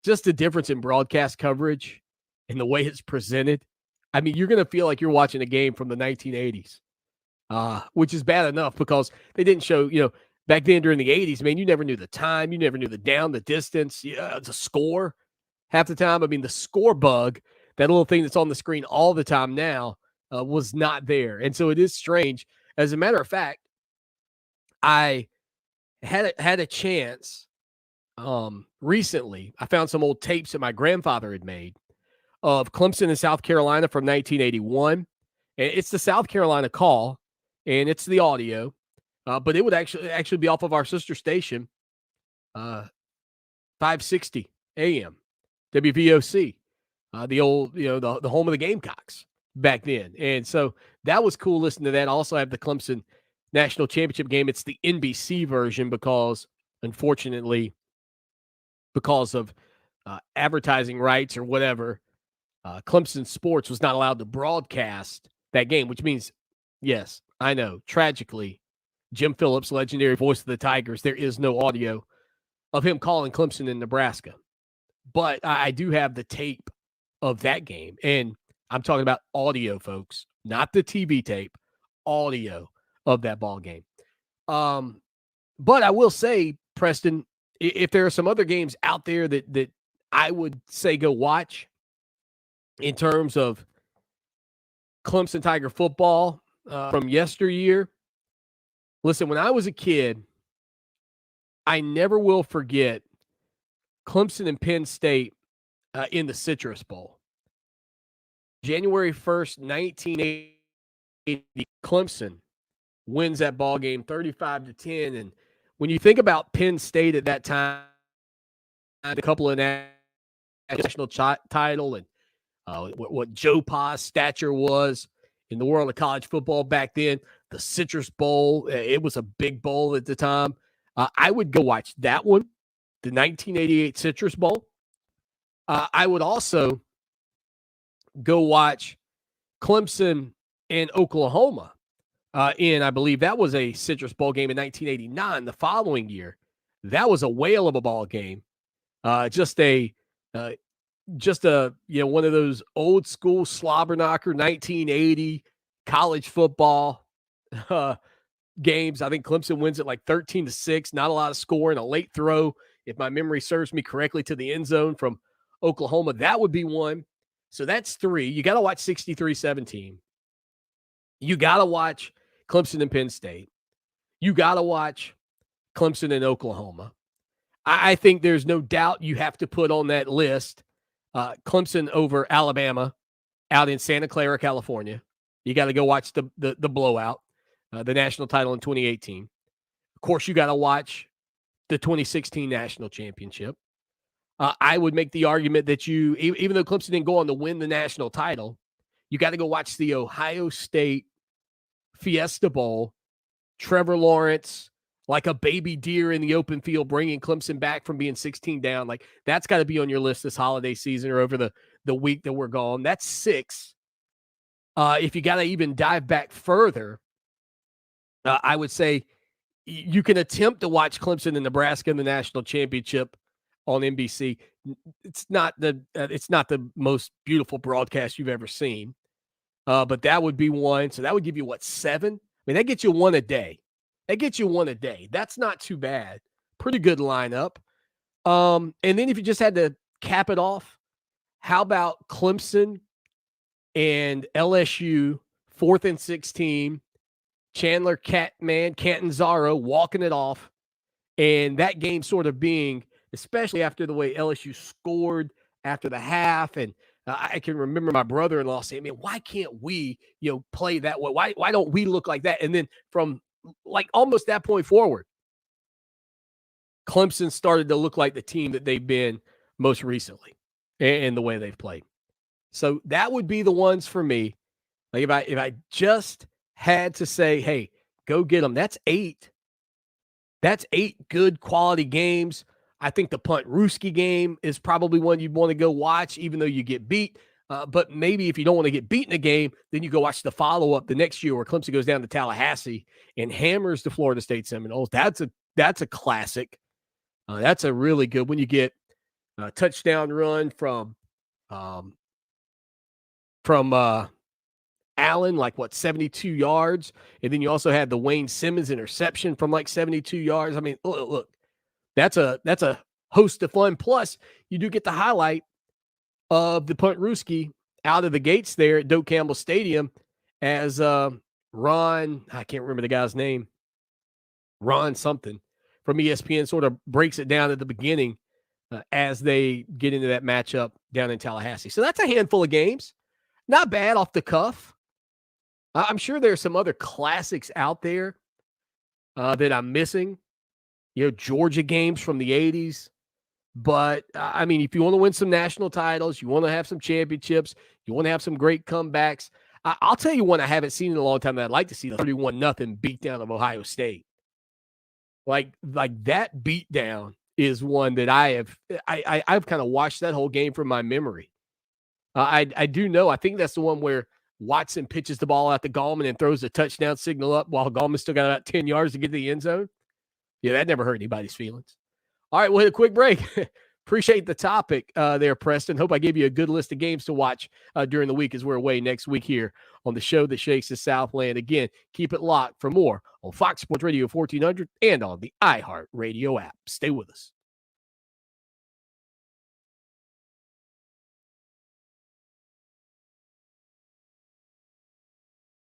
S3: just the difference in broadcast coverage and the way it's presented. I mean, you're going to feel like you're watching a game from the 1980s, which is bad enough because they didn't show, back then during the 80s, man, you never knew the time. You never knew the down, the distance, the score half the time. I mean, the score bug, that little thing that's on the screen all the time now, was not there. And so it is strange. As a matter of fact, I had a chance recently. I found some old tapes that my grandfather had made of Clemson and South Carolina from 1981. And it's the South Carolina call, and it's the audio, but it would actually be off of our sister station, 560 AM, WVOC, the old, the home of the Gamecocks back then. And so that was cool listening to that. I also have the Clemson National Championship game. It's the NBC version because, unfortunately, because of advertising rights or whatever, Clemson Sports was not allowed to broadcast that game, which means, yes, I know, tragically, Jim Phillips, legendary voice of the Tigers, there is no audio of him calling Clemson in Nebraska. But I do have the tape of that game. And I'm talking about audio, folks, not the TV tape, audio of that ball game. But I will say, Preston, if there are some other games out there that I would say go watch in terms of Clemson Tiger football from yesteryear, listen, when I was a kid, I never will forget Clemson and Penn State in the Citrus Bowl. January 1st, 1980, Clemson wins that ball game 35-10. And when you think about Penn State at that time, a couple of national title and what Joe Pa's stature was in the world of college football back then, the Citrus Bowl, it was a big bowl at the time. I would go watch that one, the 1988 Citrus Bowl. I would also go watch Clemson and Oklahoma. I believe that was a Citrus Bowl game in 1989. The following year, that was a whale of a ball game. Just a one of those old school slobber knocker 1980 college football games. I think Clemson wins it like 13-6. Not a lot of scoring, a late throw, if my memory serves me correctly, to the end zone from Oklahoma. That would be one. So that's 3. You got to watch 63-17. You got to watch Clemson and Penn State. You got to watch Clemson and Oklahoma. I think there's no doubt you have to put on that list Clemson over Alabama out in Santa Clara, California. You got to go watch the blowout, the national title in 2018. Of course, you got to watch the 2016 national championship. I would make the argument that even though Clemson didn't go on to win the national title, you got to go watch the Ohio State Fiesta Bowl. Trevor Lawrence, like a baby deer in the open field, bringing Clemson back from being 16 down. Like, that's got to be on your list this holiday season or over the week that we're gone. That's 6. If you got to even dive back further, I would say you can attempt to watch Clemson and Nebraska in the national championship on NBC. It's not the most beautiful broadcast you've ever seen, but that would be one. So that would give you 7? I mean, that gets you one a day. That's not too bad. Pretty good lineup. And then if you just had to cap it off, how about Clemson and LSU, 4th and 16, Chandler Catanzaro walking it off, and that game sort of being, especially after the way LSU scored after the half, and I can remember my brother-in-law saying, "Man, why can't we, play that way? Why don't we look like that?" And then from like almost that point forward, Clemson started to look like the team that they've been most recently and the way they've played. So that would be the ones for me. Like if I just had to say, hey, go get them. That's 8. That's 8 good quality games. I think the Punt Ruski game is probably one you'd want to go watch, even though you get beat. But maybe if you don't want to get beat in a game, then you go watch the follow-up the next year where Clemson goes down to Tallahassee and hammers the Florida State Seminoles. That's a classic. That's a really good when you get a touchdown run from Allen, 72 yards. And then you also had the Wayne Simmons interception from 72 yards. I mean, look, that's a host of fun. Plus, you do get the highlight of the Punt Ruski out of the gates there at Doak Campbell Stadium as Ron, I can't remember the guy's name, Ron something from ESPN sort of breaks it down at the beginning as they get into that matchup down in Tallahassee. So that's a handful of games. Not bad off the cuff. I'm sure there's some other classics out there that I'm missing. Georgia games from the 80s. But, I mean, if you want to win some national titles, you want to have some championships, you want to have some great comebacks, I'll tell you one I haven't seen in a long time that I'd like to see, the 31-0 beatdown of Ohio State. Like that beatdown is one that I've kind of watched that whole game from my memory. I do know, I think that's the one where Watson pitches the ball out to Gallman and throws a touchdown signal up while Gallman still got about 10 yards to get to the end zone. Yeah, that never hurt anybody's feelings. All right, we'll hit a quick break. Appreciate the topic there, Preston. Hope I gave you a good list of games to watch during the week as we're away next week here on the show that shakes the Southland. Again, keep it locked for more on Fox Sports Radio 1400 and on the iHeart Radio app. Stay with us.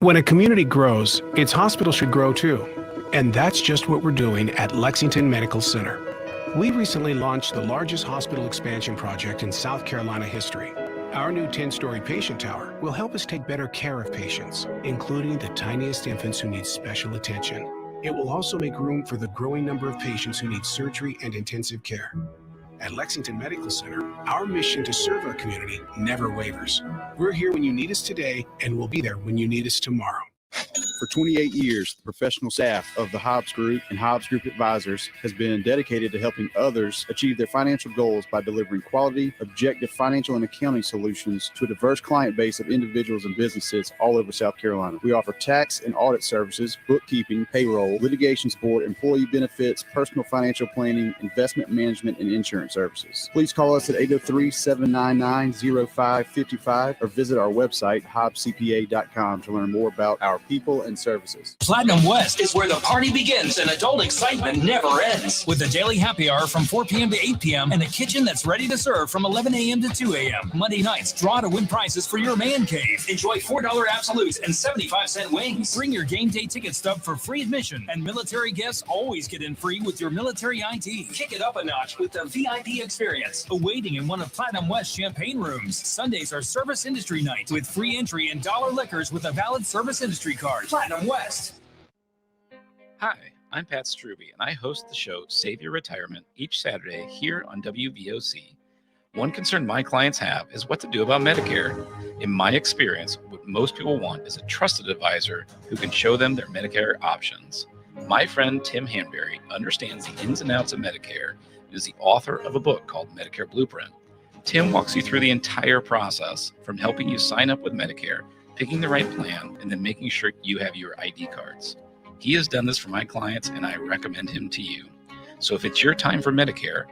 S4: When a community grows, its hospital should grow too. And that's just what we're doing at Lexington Medical Center. We recently launched the largest hospital expansion project in South Carolina history. Our new 10-story patient tower will help us take better care of patients, including the tiniest infants who need special attention. It will also make room for the growing number of patients who need surgery and intensive care. At Lexington Medical Center, our mission to serve our community never wavers. We're here when you need us today, and we'll be there when you need us tomorrow.
S5: For 28 years, the professional staff of the Hobbs Group and Hobbs Group Advisors has been dedicated to helping others achieve their financial goals by delivering quality, objective financial and accounting solutions to a diverse client base of individuals and businesses all over South Carolina. We offer tax and audit services, bookkeeping, payroll, litigation support, employee benefits, personal financial planning, investment management, and insurance services. Please call us at 803-799-0555 or visit our website, hobbscpa.com, to learn more about our people and services.
S22: Platinum West is where the party begins and adult excitement never ends. With a daily happy hour from 4 p.m. to 8 p.m. and a kitchen that's ready to serve from 11 a.m. to 2 a.m. Monday nights, draw to win prizes for your man cave. Enjoy $4 absolutes and 75-cent wings. Bring your game day ticket stub for free admission, and military guests always get in free with your military ID. Kick it up a notch with the VIP experience. Awaiting in one of Platinum West champagne rooms. Sundays are service industry night with free entry and dollar liquors with a valid service industry card. Platinum West.
S23: Hi, I'm Pat Struby, and I host the show Save Your Retirement each Saturday here on WVOC. One concern my clients have is what to do about Medicare. In my experience, what most people want is a trusted advisor who can show them their Medicare options. My friend Tim Hanberry understands the ins and outs of Medicare and is the author of a book called Medicare Blueprint. Tim walks you through the entire process, from helping you sign up with Medicare, picking the right plan, and then making sure you have your ID cards. He has done this for my clients, and I recommend him to you. So if it's your time for Medicare,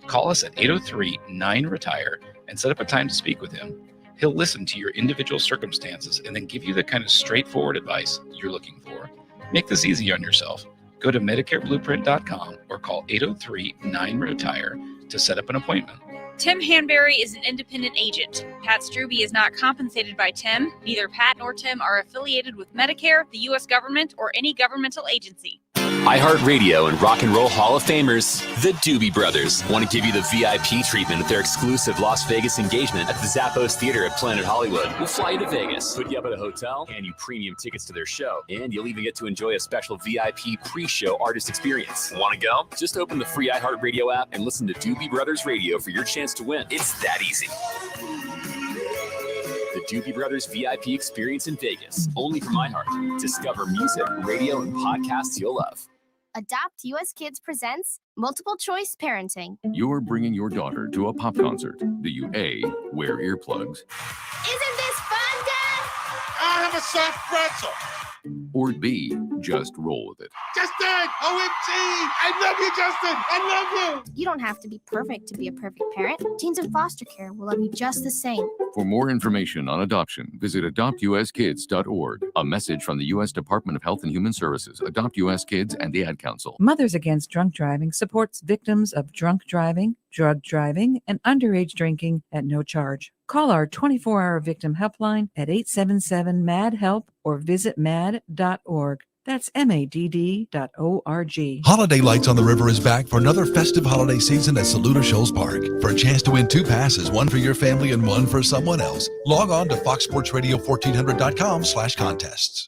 S23: call us at 803-9-RETIRE and set up a time to speak with him. He'll listen to your individual circumstances and then give you the kind of straightforward advice you're looking for. Make this easy on yourself. Go to MedicareBlueprint.com or call 803-9-RETIRE to set up an appointment.
S24: Tim Hanberry is an independent agent. Pat Struby is not compensated by Tim. Neither Pat nor Tim are affiliated with Medicare, the U.S. government, or any governmental agency.
S25: iHeartRadio and Rock and Roll Hall of Famers, the Doobie Brothers, want to give you the VIP treatment at their exclusive Las Vegas engagement at the Zappos Theater at Planet Hollywood. We'll fly you to Vegas, put you up at a hotel, hand you premium tickets to their show, and you'll even get to enjoy a special VIP pre-show artist experience. Want to go? Just open the free iHeartRadio app and listen to Doobie Brothers Radio for your chance to win. It's that easy. The Doobie Brothers VIP experience in Vegas, only from iHeart. Discover music, radio, and podcasts you'll love.
S26: Adopt US Kids presents Multiple Choice Parenting.
S27: You're bringing your daughter to a pop concert. Do you A, wear earplugs,
S26: Isn't this fun, Dad?
S28: I have a soft pretzel.
S27: or B, just roll with it?
S28: Justin! OMG! I love you, Justin! I love you!
S26: You don't have to be perfect to be a perfect parent. Teens in foster care will love you just the same.
S27: For more information on adoption, visit adoptuskids.org. A message from the U.S. Department of Health and Human Services, Adopt U.S. Kids, and the Ad Council.
S29: Mothers Against Drunk Driving supports victims of drunk driving, drug driving, and underage drinking at no charge. Call our 24-hour victim helpline at 877-MAD-HELP or visit mad.org. That's MADD.org.
S1: Holiday Lights on the River is back for another festive holiday season at Saluda Shoals Park. For a chance to win 2 passes, one for your family and one for someone else, log on to foxsportsradio1400.com/contests.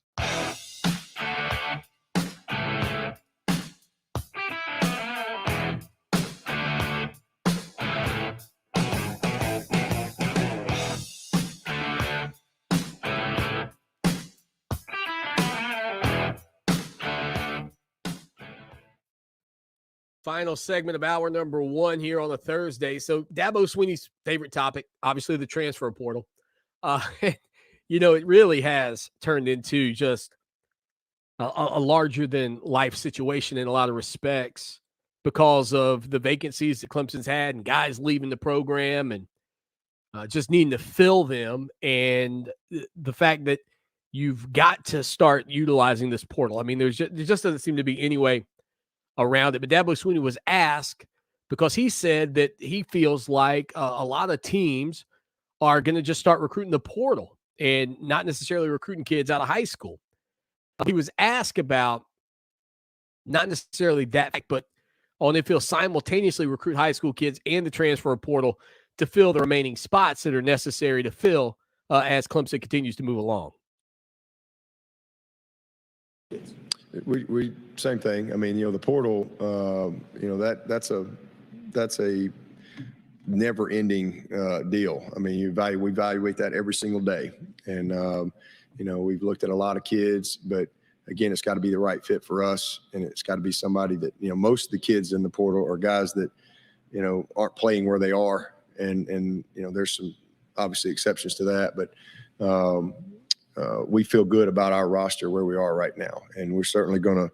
S3: Final segment of hour number 1 here on a Thursday. So Dabo Swinney's favorite topic, obviously the transfer portal. You know, it really has turned into just a larger than life situation in a lot of respects because of the vacancies that Clemson's had and guys leaving the program and just needing to fill them. And the fact that you've got to start utilizing this portal. I mean, there just doesn't seem to be any way around it. But Dabo Swinney was asked because he said that he feels like a lot of teams are going to just start recruiting the portal and not necessarily recruiting kids out of high school. He was asked about not necessarily that, but on if he'll simultaneously recruit high school kids and the transfer portal to fill the remaining spots that are necessary to fill as Clemson continues to move along.
S30: We same thing. I mean, you know, the portal, you know, that's a never-ending deal. I mean, we evaluate that every single day, and you know, we've looked at a lot of kids, but again, it's got to be the right fit for us, and it's got to be somebody that, most of the kids in the portal are guys that, aren't playing where they are, and there's some obviously exceptions to that, but we feel good about our roster where we are right now, and we're certainly going to,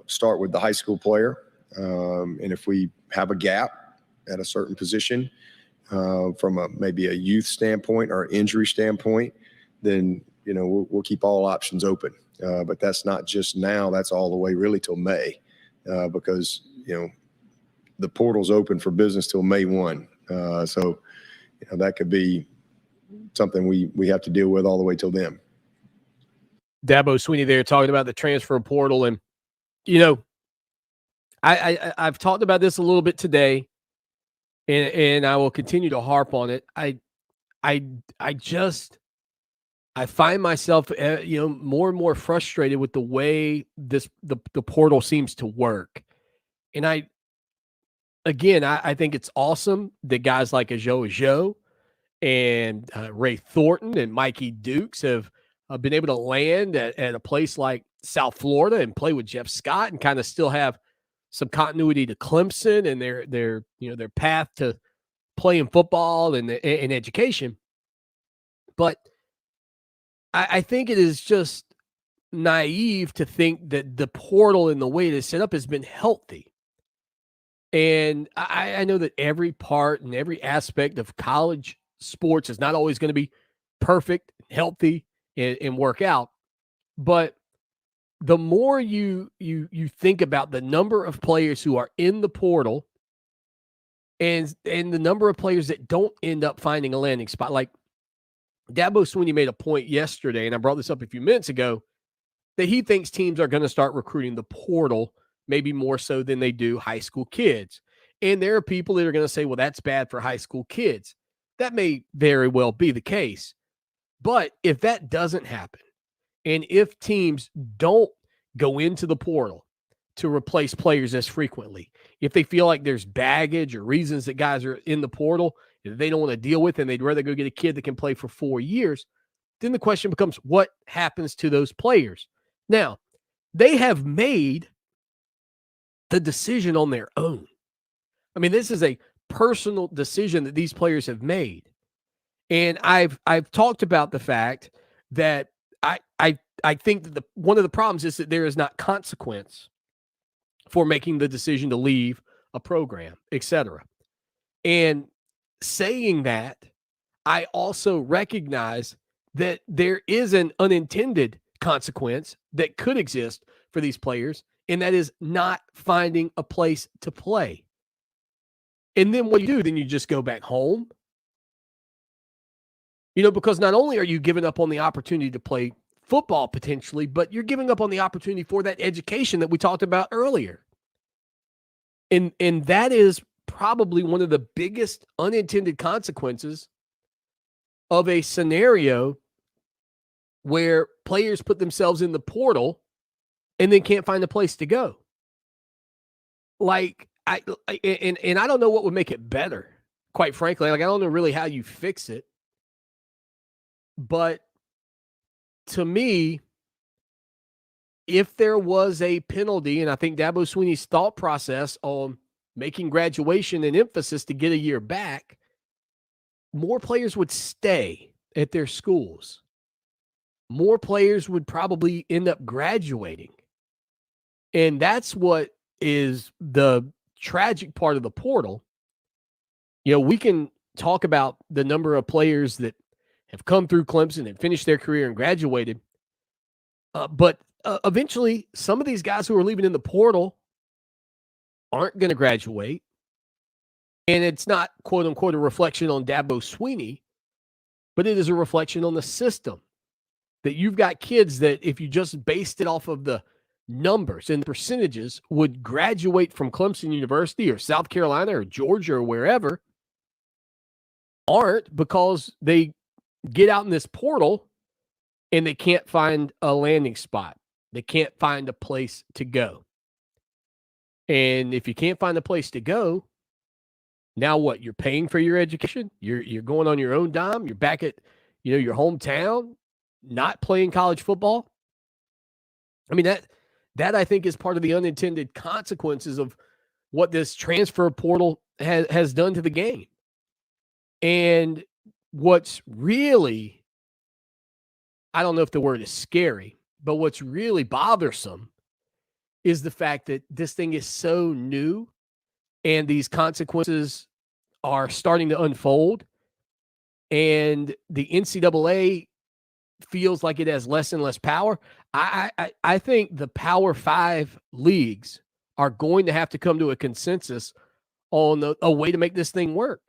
S30: start with the high school player, and if we have a gap at a certain position from maybe a youth standpoint or injury standpoint, then we'll keep all options open. But that's not just now; that's all the way really till May, because the portal's open for business till May 1. So that could be something we have to deal with all the way till then.
S3: Dabo Swinney there talking about the transfer portal, and I've talked about this a little bit today, and I will continue to harp on it. I find myself more and more frustrated with the way the portal seems to work, and I think it's awesome that guys like Ajo and Ray Thornton and Mikey Dukes have been able to land at a place like South Florida and play with Jeff Scott and kind of still have some continuity to Clemson and their path to playing football and education. But I think it is just naive to think that the portal and the way it is set up has been healthy. And I know that every part and every aspect of college sports is not always going to be perfect, healthy, and work out. But the more you think about the number of players who are in the portal and the number of players that don't end up finding a landing spot, like Dabo Swinney made a point yesterday, and I brought this up a few minutes ago, that he thinks teams are going to start recruiting the portal maybe more so than they do high school kids. And there are people that are going to say, well, that's bad for high school kids. That may very well be the case. But if that doesn't happen, and if teams don't go into the portal to replace players as frequently, if they feel like there's baggage or reasons that guys are in the portal that they don't want to deal with and they'd rather go get a kid that can play for 4 years, then the question becomes, what happens to those players? Now, they have made the decision on their own. I mean, this is a personal decision that these players have made. And I've talked about the fact that I think that one of the problems is that there is not consequence for making the decision to leave a program, etc. And saying that, I also recognize that there is an unintended consequence that could exist for these players, and that is not finding a place to play. And then what do? Then you just go back home. Because not only are you giving up on the opportunity to play football potentially, but you're giving up on the opportunity for that education that we talked about earlier. And that is probably one of the biggest unintended consequences of a scenario where players put themselves in the portal and then can't find a place to go. Like, I don't know what would make it better, quite frankly. Like, I don't know really how you fix it. But to me, if there was a penalty, and I think Dabo Swinney's thought process on making graduation an emphasis to get a year back, more players would stay at their schools. More players would probably end up graduating. And that's what is the tragic part of the portal. We can talk about the number of players that have come through Clemson and finished their career and graduated. But eventually, some of these guys who are leaving in the portal aren't going to graduate. And it's not, quote unquote, a reflection on Dabo Swinney, but it is a reflection on the system. That you've got kids that, if you just based it off of the numbers and the percentages, would graduate from Clemson University or South Carolina or Georgia or wherever, aren't, because they get out in this portal and they can't find a landing spot. They can't find a place to go. And if you can't find a place to go, now what? You're paying for your education. You're going on your own dime. You're back at your hometown, not playing college football. I mean, that I think is part of the unintended consequences of what this transfer portal has done to the game. And what's really, I don't know if the word is scary, but what's really bothersome is the fact that this thing is so new and these consequences are starting to unfold, and the NCAA feels like it has less and less power. I think the Power 5 leagues are going to have to come to a consensus on a way to make this thing work.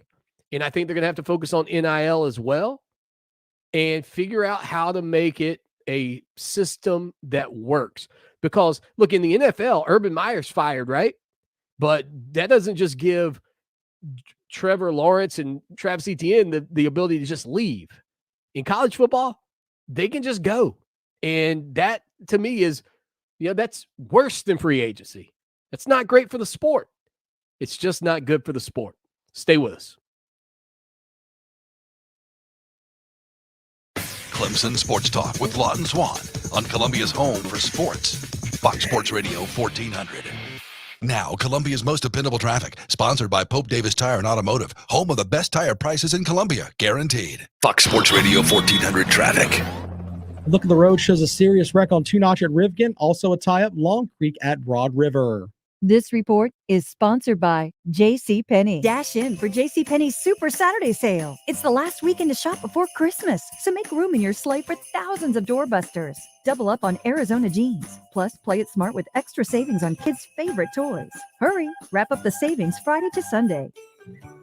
S3: And I think they're going to have to focus on NIL as well and figure out how to make it a system that works. Because, look, in the NFL, Urban Meyer's fired, right? But that doesn't just give Trevor Lawrence and Travis Etienne the ability to just leave. In college football, they can just go. And that, to me, is, that's worse than free agency. That's not great for the sport. It's just not good for the sport. Stay with us.
S1: Clemson Sports Talk with Lawton Swan on Columbia's home for sports. Fox Sports Radio 1400. Now, Columbia's most dependable traffic, sponsored by Pope Davis Tire and Automotive, home of the best tire prices in Columbia, guaranteed. Fox Sports Radio 1400 traffic.
S6: Look at the road shows a serious wreck on 2 Notch at Rivkin, also a tie-up Long Creek at Broad River.
S7: This report is sponsored by JCPenney. Dash in for JCPenney's Super Saturday Sale. It's the last weekend to shop before Christmas, so make room in your sleigh for thousands of doorbusters. Double up on Arizona jeans. Plus, play it smart with extra savings on kids' favorite toys. Hurry! Wrap up the savings Friday to Sunday.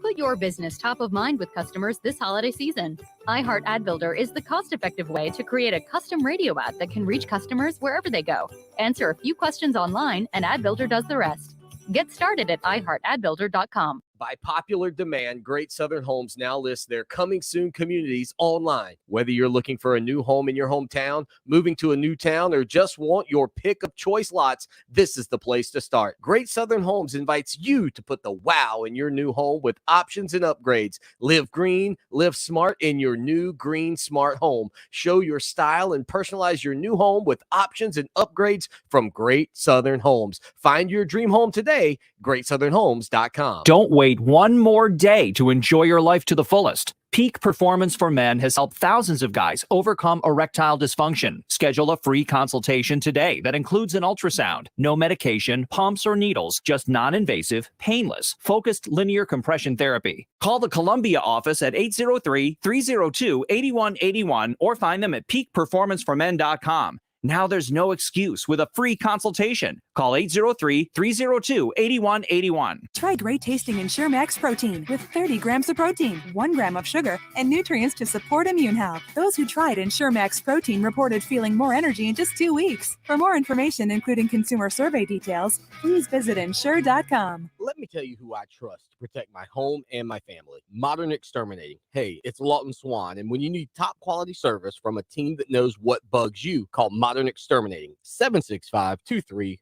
S9: Put your business top of mind with customers this holiday season. iHeart Ad Builder is the cost-effective way to create a custom radio ad that can reach customers wherever they go. Answer a few questions online, and Ad Builder does the rest. Get started at iHeartAdBuilder.com.
S3: By popular demand, Great Southern Homes now lists their coming soon communities online. Whether you're looking for a new home in your hometown, moving to a new town, or just want your pick of choice lots, this is the place to start. Great Southern Homes invites you to put the wow in your new home with options and upgrades. Live green, live smart in your new green smart home. Show your style and personalize your new home with options and upgrades from Great Southern Homes. Find your dream home today, GreatSouthernHomes.com.
S10: Don't wait one more day to enjoy your life to the fullest. Peak Performance for Men has helped thousands of guys overcome erectile dysfunction. Schedule a free consultation today that includes an ultrasound, no medication, pumps or needles, just non-invasive, painless, focused linear compression therapy. Call the Columbia office at 803-302-8181 or find them at peakperformanceformen.com. Now there's no excuse with a free consultation. Call 803-302-8181.
S8: Try great tasting Ensure Max protein with 30 grams of protein, 1 gram of sugar, and nutrients to support immune health. Those who tried Ensure Max protein reported feeling more energy in just 2 weeks. For more information, including consumer survey details, please visit Ensure.com.
S3: Let me tell you who I trust to protect my home and my family. Modern Exterminating. Hey, it's Lawton Swan, and when you need top quality service from a team that knows what bugs you, call Modern Exterminating, 765-2315.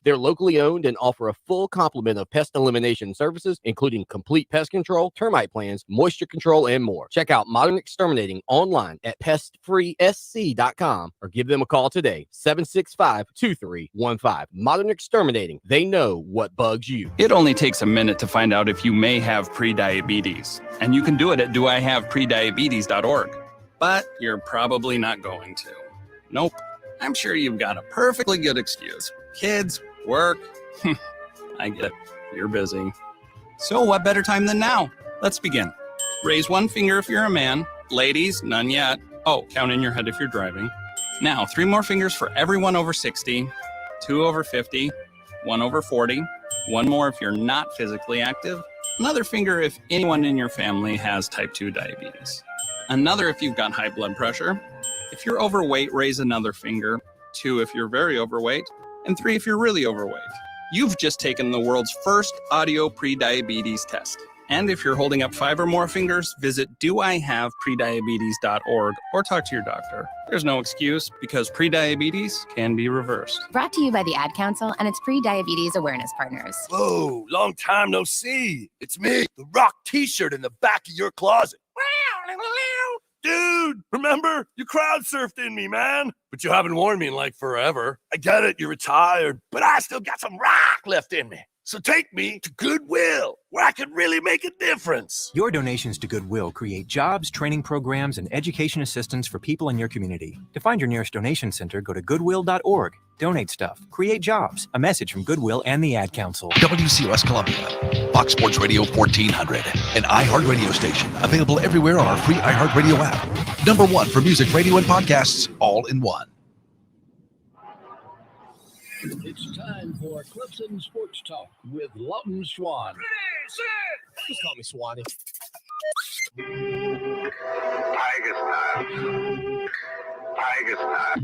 S3: They're locally owned and offer a full complement of pest elimination services, including complete pest control, termite plans, moisture control, and more. Check out Modern Exterminating online at pestfreesc.com or give them a call today, 765-2315. Modern Exterminating. They know what bugs you.
S11: It only takes a minute to find out if you may have prediabetes, and you can do it at doihaveprediabetes.org. But you're probably not going to. Nope. I'm sure you've got a perfectly good excuse. Kids, work. I get it. You're busy. So what better time than now? Let's begin. Raise one finger if you're a man. Ladies, none yet. Oh, count in your head if you're driving. Now, 3 more fingers for everyone over 60, 2 over 50, 1 over 40, 1 more if you're not physically active, another finger if anyone in your family has type 2 diabetes, another if you've got high blood pressure. If you're overweight, raise another finger, 2 if you're very overweight, and 3 if you're really overweight. You've just taken the world's first audio prediabetes test. And if you're holding up 5 or more fingers, visit doihaveprediabetes.org or talk to your doctor. There's no excuse because prediabetes can be reversed.
S12: Brought to you by the Ad Council and its pre-diabetes awareness partners.
S13: Whoa, long time no see. It's me, the Rock t-shirt in the back of your closet. Dude, remember? You crowd surfed in me, man. But you haven't worn me in like forever. I get it, you're retired, but I still got some rock left in me. So take me to Goodwill, where I can really make a difference.
S2: Your donations to Goodwill create jobs, training programs, and education assistance for people in your community. To find your nearest donation center, go to goodwill.org. Donate stuff. Create jobs. A message from Goodwill and the Ad Council.
S1: WCOS Columbia, Fox Sports Radio 1400, an iHeart radio station available everywhere on our free iHeart Radio app. #1 for music, radio, and podcasts, all in one.
S4: It's time for Clemson Sports Talk with Lawton Swan.
S3: Just call me Swanee.
S14: Tiger style. Tiger style.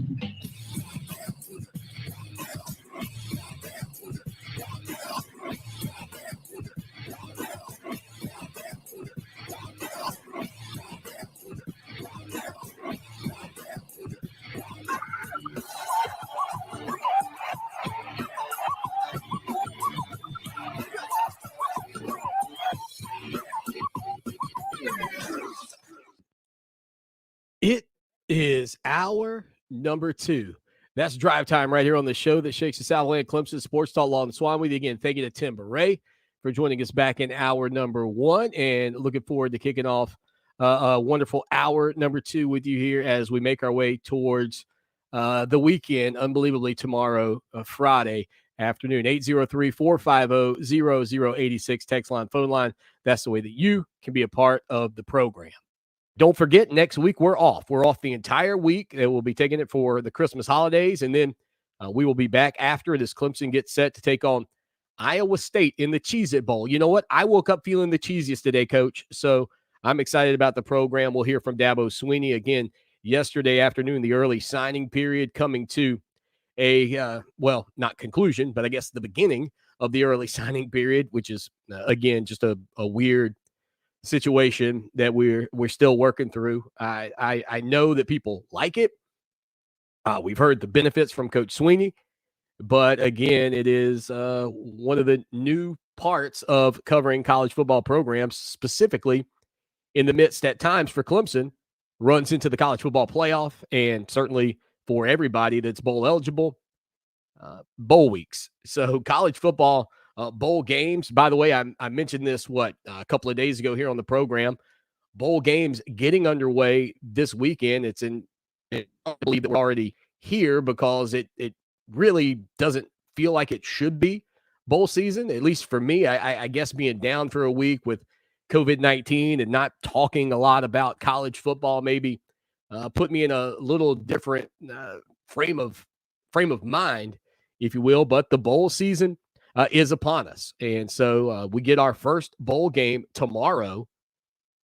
S3: It is hour number 2. That's drive time right here on the show that shakes the Southland Clemson Sports Talk. Lawton Swan with you again. Thank you to Tim Beret for joining us back in hour number 1, and looking forward to kicking off a wonderful hour number 2 with you here as we make our way towards the weekend. Unbelievably, tomorrow, Friday afternoon. 803-450-0086 text line, phone line. That's the way that you can be a part of the program. Don't forget, next week we're off. We're off the entire week. We'll be taking it for the Christmas holidays, and then we will be back after it as Clemson gets set to take on Iowa State in the Cheez-It Bowl. You know what? I woke up feeling the cheesiest today, Coach, so I'm excited about the program. We'll hear from Dabo Swinney again yesterday afternoon, the early signing period coming to a, well, not conclusion, but I guess the beginning of the early signing period, which is, again, just a weird situation that we're still working through. I know that people like it. We've heard the benefits from Coach Swinney, but again, it is one of the new parts of covering college football programs, specifically in the midst at times for Clemson, runs into the college football playoff, and certainly for everybody that's bowl eligible, bowl weeks. So college football bowl games. By the way, I mentioned this, a couple of days ago here on the program. Bowl games getting underway this weekend. I believe that we're already here because it really doesn't feel like it should be bowl season, at least for me. I guess being down for a week with COVID-19 and not talking a lot about college football maybe put me in a little different frame of mind, if you will. But the bowl season is upon us. And so we get our first bowl game tomorrow,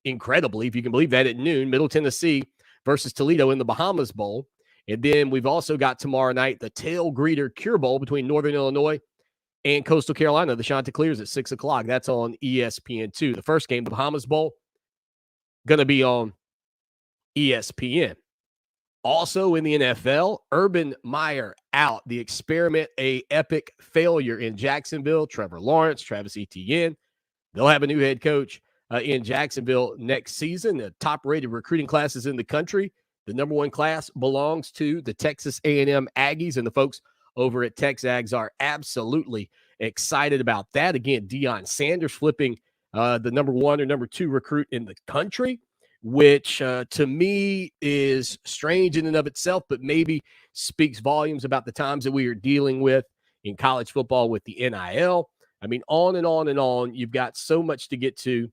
S3: incredibly, if you can believe that, at noon, Middle Tennessee versus Toledo in the Bahamas Bowl. And then we've also got tomorrow night the Tail Greeter Cure Bowl between Northern Illinois and Coastal Carolina. The Chanticleers at 6 o'clock. That's on ESPN2. The first game, the Bahamas Bowl, going to be on ESPN. Also in the NFL, Urban Meyer out. The experiment, a epic failure in Jacksonville. Trevor Lawrence, Travis Etienne. They'll have a new head coach in Jacksonville next season. The top-rated recruiting classes in the country. The number 1 class belongs to the Texas A&M Aggies, and the folks over at TexAgs are absolutely excited about that. Again, Deion Sanders flipping the number 1 or number 2 recruit in the country, which to me is strange in and of itself, but maybe speaks volumes about the times that we are dealing with in college football with the NIL. I mean, on and on and on. You've got so much to get to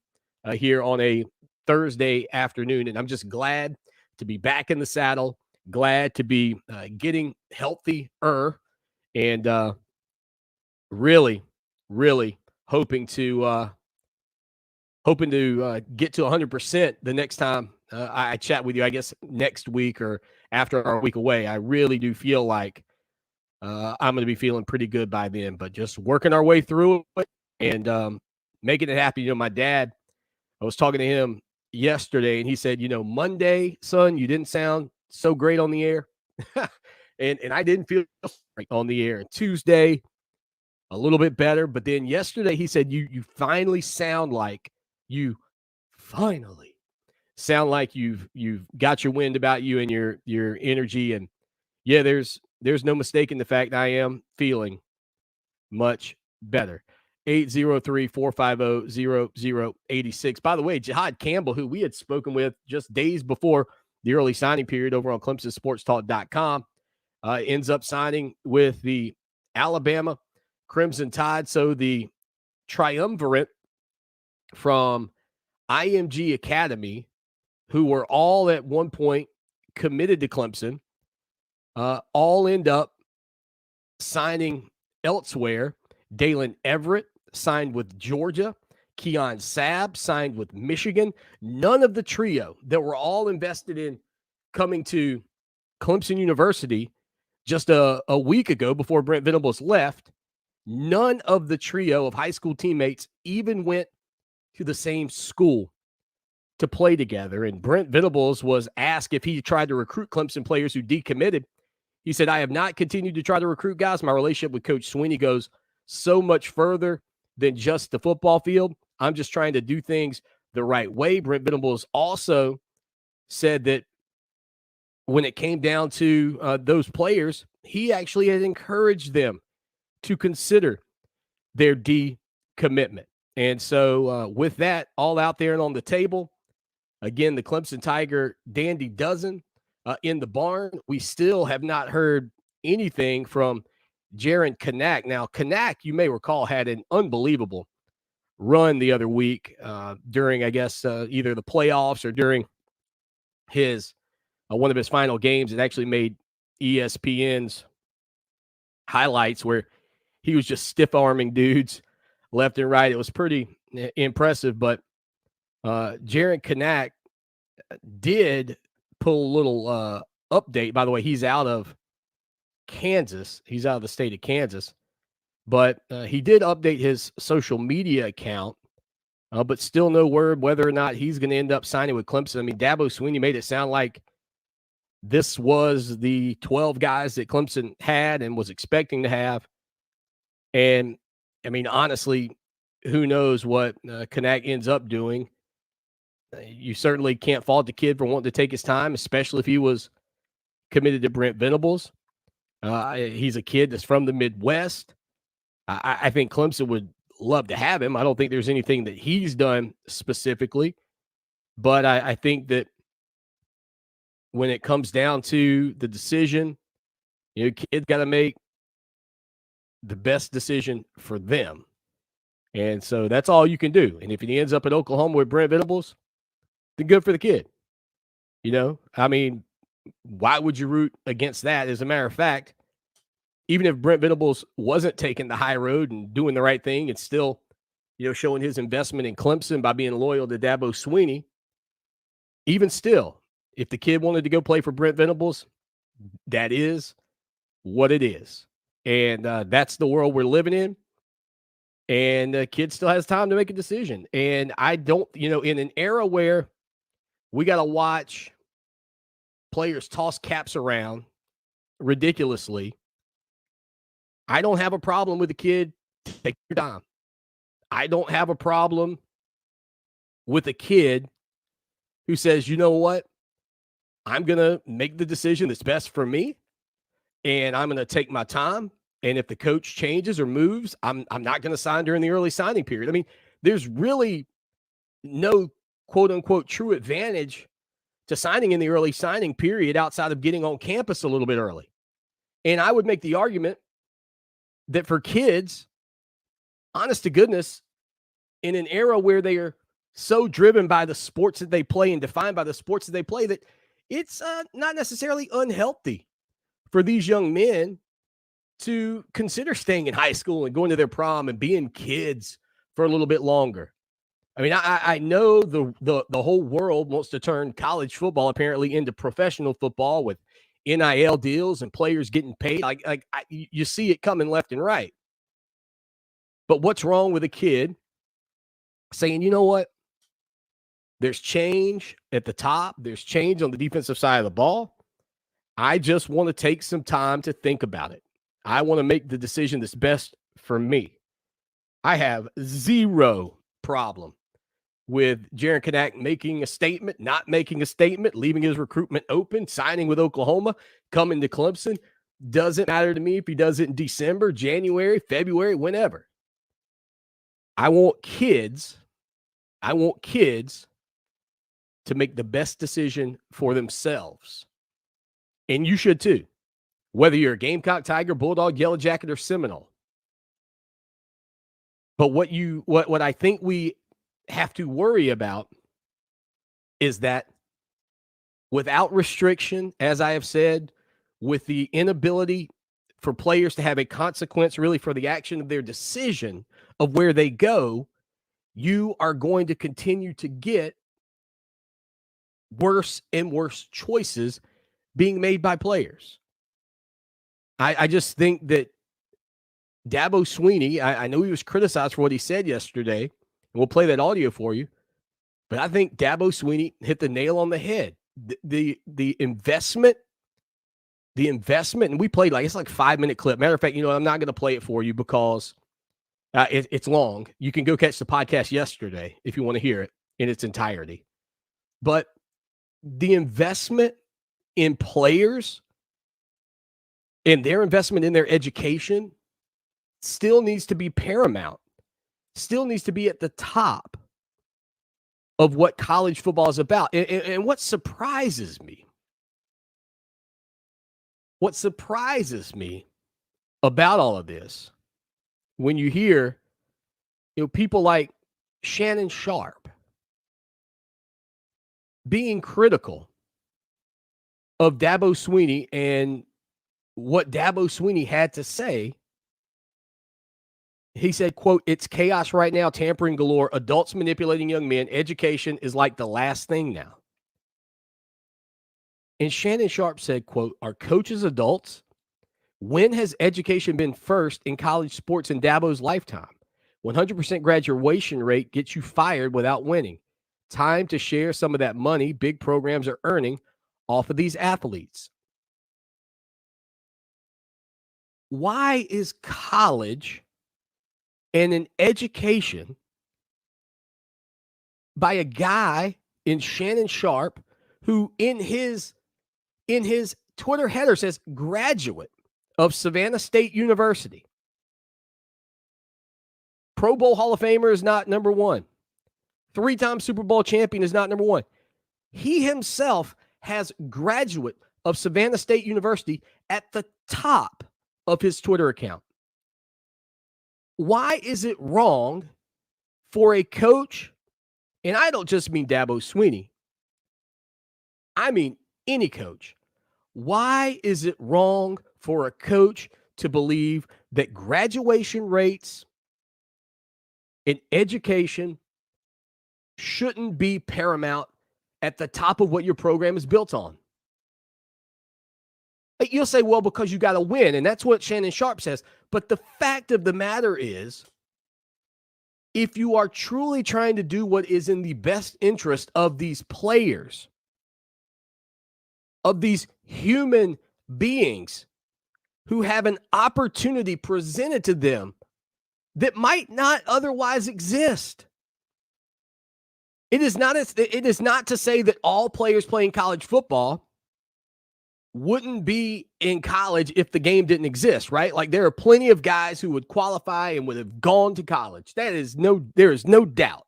S3: here on a Thursday afternoon, and I'm just glad to be back in the saddle, glad to be getting healthier, and really, really hoping to get to 100% the next time I chat with you, I guess next week or after our week away. I really do feel like I'm going to be feeling pretty good by then, but just working our way through it and making it happen. You know, my dad, I was talking to him yesterday, and he said, Monday, son, you didn't sound so great on the air. and I didn't feel great on the air. And Tuesday, a little bit better. But then yesterday, he said, you finally sound like you finally sound like you've got your wind about you and your energy. And yeah, there's no mistaking the fact I am feeling much better. 803-450-0086. By the way, Jihad Campbell, who we had spoken with just days before the early signing period over on ClemsonSportsTalk.com, ends up signing with the Alabama Crimson Tide. So the triumvirate from IMG Academy, who were all at one point committed to Clemson, all end up signing elsewhere. Dalen Everett signed with Georgia. Keon Sabb signed with Michigan. None of the trio that were all invested in coming to Clemson University just a week ago before Brent Venables left, none of the trio of high school teammates even went to the same school to play together. And Brent Venables was asked if he tried to recruit Clemson players who decommitted. He said, I have not continued to try to recruit guys. My relationship with Coach Swinney goes so much further than just the football field. I'm just trying to do things the right way. Brent Venables also said that when it came down to those players, he actually had encouraged them to consider their decommitment. And so with that all out there and on the table, again, the Clemson Tiger Dandy Dozen in the barn. We still have not heard anything from Jaron Kanak. Now, Kanak, you may recall, had an unbelievable run the other week during, I guess, either the playoffs or during his one of his final games. It actually made ESPN's highlights where he was just stiff-arming dudes left and right. It was pretty impressive, but Jaron Kanak did pull a little update. By the way, he's out of Kansas. He's out of the state of Kansas. But he did update his social media account, but still no word whether or not he's going to end up signing with Clemson. I mean, Dabo Swinney made it sound like this was the 12 guys that Clemson had and was expecting to have. And, I mean, honestly, who knows what Kanak ends up doing. You certainly can't fault the kid for wanting to take his time, especially if he was committed to Brent Venables. He's a kid that's from the Midwest. I think Clemson would love to have him. I don't think there's anything that he's done specifically, but I think that when it comes down to the decision, kid's got to make the best decision for them. And so that's all you can do. And if he ends up at Oklahoma with Brent Venables, then good for the kid. I mean, why would you root against that? As a matter of fact, even if Brent Venables wasn't taking the high road and doing the right thing and still, showing his investment in Clemson by being loyal to Dabo Swinney, even still, if the kid wanted to go play for Brent Venables, that is what it is. And that's the world we're living in. And the kid still has time to make a decision. And I don't, in an era where we got to watch players toss caps around ridiculously, I don't have a problem with the kid taking your time. I don't have a problem with a kid who says, you know what? I'm going to make the decision that's best for me, and I'm going to take my time. And if the coach changes or moves, I'm not going to sign during the early signing period. I mean, there's really no quote-unquote true advantage to signing in the early signing period outside of getting on campus a little bit early. And I would make the argument that for kids, honest to goodness, in an era where they are so driven by the sports that they play and defined by the sports that they play, that it's not necessarily unhealthy for these young men to consider staying in high school and going to their prom and being kids for a little bit longer. I mean, I know the whole world wants to turn college football apparently into professional football with NIL deals and players getting paid. You see it coming left and right. But what's wrong with a kid saying, you know what? There's change at the top. There's change on the defensive side of the ball. I just want to take some time to think about it. I want to make the decision that's best for me. I have zero problem with Jaron Kanak making a statement, not making a statement, leaving his recruitment open, signing with Oklahoma, coming to Clemson. Doesn't matter to me if he does it in December, January, February, whenever. I want kids to make the best decision for themselves. And you should too. Whether you're a Gamecock, Tiger, Bulldog, Yellow Jacket, or Seminole. But what I think we have to worry about is that without restriction, as I have said, with the inability for players to have a consequence really for the action of their decision of where they go, you are going to continue to get worse and worse choices being made by players. I just think that Dabo Swinney, I know he was criticized for what he said yesterday, and we'll play that audio for you, but I think Dabo Swinney hit the nail on the head. The investment, and we played it's like 5-minute clip. Matter of fact, I'm not going to play it for you because it's long. You can go catch the podcast yesterday if you want to hear it in its entirety. But the investment in players and their investment in their education still needs to be paramount, still needs to be at the top of what college football is about. And what surprises me about all of this, when you hear people like Shannon Sharp being critical of Dabo Swinney and what Dabo Swinney had to say. He said, quote, "It's chaos right now, tampering galore, adults manipulating young men. Education is like the last thing now." And Shannon Sharp said, quote, "Are coaches adults? When has education been first in college sports in Dabo's lifetime? 100% graduation rate gets you fired without winning. Time to share some of that money big programs are earning off of these athletes." Why is college and an education by a guy in Shannon Sharp, who in his Twitter header says graduate of Savannah State University, Pro Bowl Hall of Famer, is not number one, 3-time Super Bowl champion is not number one. He himself has graduate of Savannah State University at the top of his Twitter account. Why is it wrong for a coach, and I don't just mean Dabo Swinney, I mean any coach, why is it wrong for a coach to believe that graduation rates in education shouldn't be paramount at the top of what your program is built on? You'll say, well, because you got to win, and that's what Shannon Sharp says. But the fact of the matter is, if you are truly trying to do what is in the best interest of these players, of these human beings who have an opportunity presented to them that might not otherwise exist. It is not to say that all players playing college football wouldn't be in college if the game didn't exist, right? Like, there are plenty of guys who would qualify and would have gone to college. There is no doubt.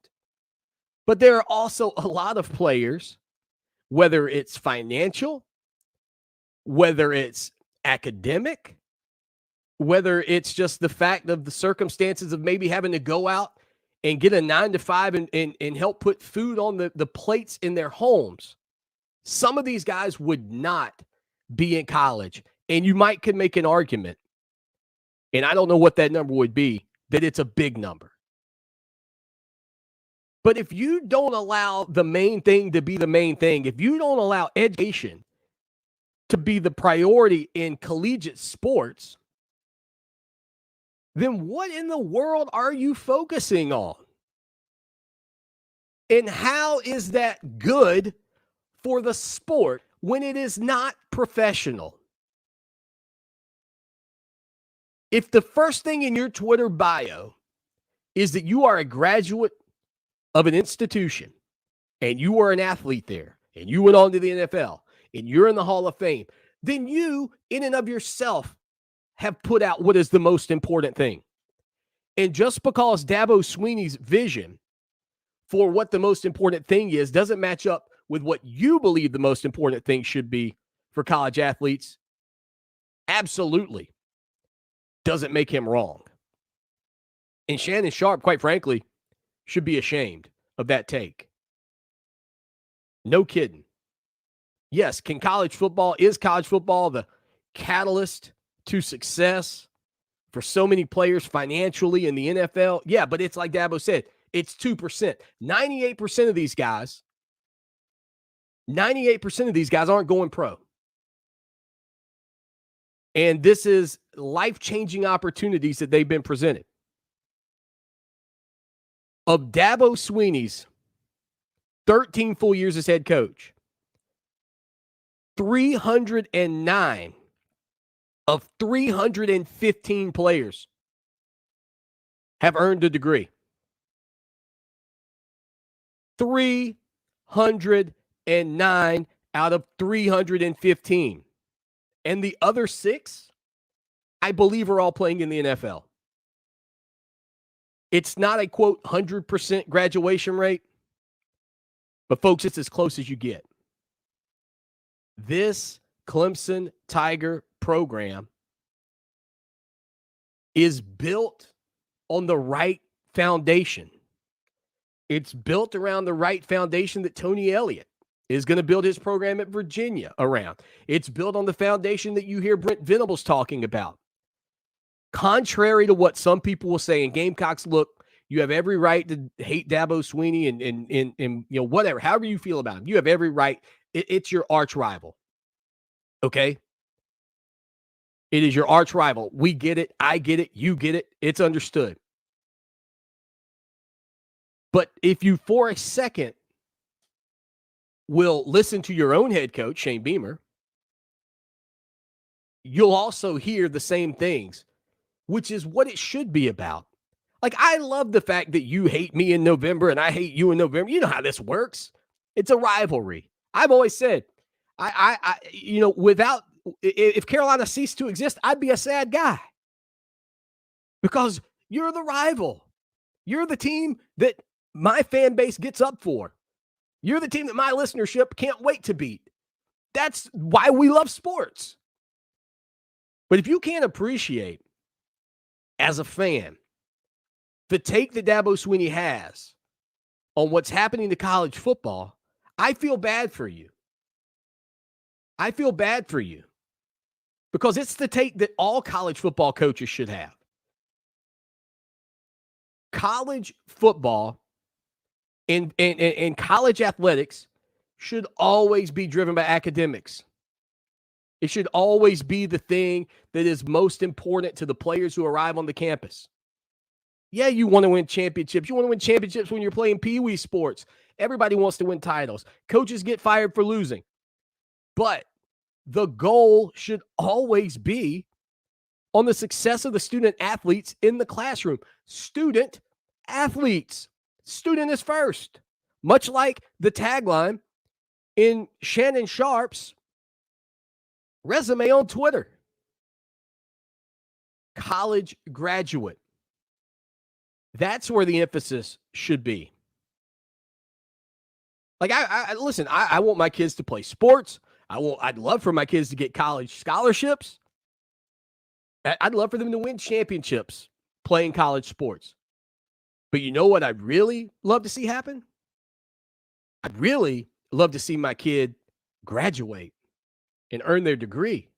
S3: But there are also a lot of players, whether it's financial, whether it's academic, whether it's just the fact of the circumstances of maybe having to go out and get a 9-to-5 and help put food on the plates in their homes. Some of these guys would not be in college. And you could make an argument, and I don't know what that number would be, that it's a big number. But if you don't allow the main thing to be the main thing, if you don't allow education to be the priority in collegiate sports, then what in the world are you focusing on? And how is that good for the sport when it is not professional? If the first thing in your Twitter bio is that you are a graduate of an institution and you were an athlete there and you went on to the NFL and you're in the Hall of Fame, then you, in and of yourself, have put out what is the most important thing. And just because Dabo Swinney's vision for what the most important thing is doesn't match up with what you believe the most important thing should be for college athletes, absolutely doesn't make him wrong. And Shannon Sharpe, quite frankly, should be ashamed of that take. No kidding. Yes, is college football the catalyst to success for so many players financially in the NFL? Yeah, but it's like Dabo said, it's 2%. 98% of these guys aren't going pro. And this is life-changing opportunities that they've been presented. Of Dabo Swinney's 13 full years as head coach, 309 of 315 players have earned a degree. 309 out of 315. And the other 6, I believe, are all playing in the NFL. It's not a, quote, 100% graduation rate, but, folks, it's as close as you get. This Clemson Tiger program is built on the right foundation. It's built around the right foundation that Tony Elliott is going to build his program at Virginia around. It's built on the foundation that you hear Brent Venables talking about. Contrary to what some people will say, and Gamecocks, look, you have every right to hate Dabo Swinney and you know, whatever, however you feel about him. You have every right. It's your arch rival. Okay? It is your arch rival. We get it. I get it. You get it. It's understood. But if you, for a second, will listen to your own head coach, Shane Beamer, you'll also hear the same things, which is what it should be about. Like, I love the fact that you hate me in November and I hate you in November. You know how this works. It's a rivalry. I've always said, you know, if Carolina ceased to exist, I'd be a sad guy because you're the rival. You're the team that my fan base gets up for. You're the team that my listenership can't wait to beat. That's why we love sports. But if you can't appreciate, as a fan, the take that Dabo Swinney has on what's happening to college football, I feel bad for you. I feel bad for you because it's the take that all college football coaches should have. College football and college athletics should always be driven by academics. It should always be the thing that is most important to the players who arrive on the campus. Yeah, you want to win championships. You want to win championships when you're playing Pee-wee sports. Everybody wants to win titles. Coaches get fired for losing. But the goal should always be on the success of the student athletes in the classroom. Student athletes. Student is first. Much like the tagline in Shannon Sharpe's resume on Twitter. College graduate. That's where the emphasis should be. Like, listen, I want my kids to play sports. I'd love for my kids to get college scholarships. I'd love for them to win championships playing college sports. But you know what I'd really love to see happen? I'd really love to see my kid graduate and earn their degree.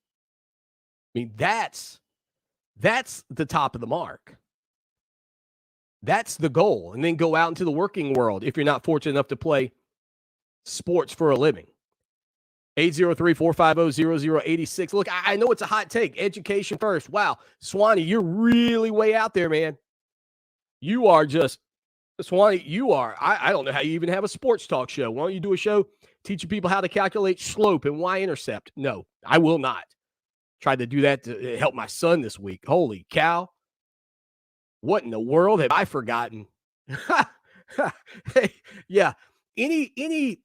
S3: I mean, that's the top of the mark. That's the goal. And then go out into the working world if you're not fortunate enough to play sports for a living. 803-450-0086. Look, I know it's a hot take. Education first. Wow. Swanee, you're really way out there, man. You are just, Swanee, you are. I don't know how you even have a sports talk show. Why don't you do a show teaching people how to calculate slope and y-intercept? No, I will not. Tried to do that to help my son this week. Holy cow. What in the world have I forgotten? Hey, yeah. Any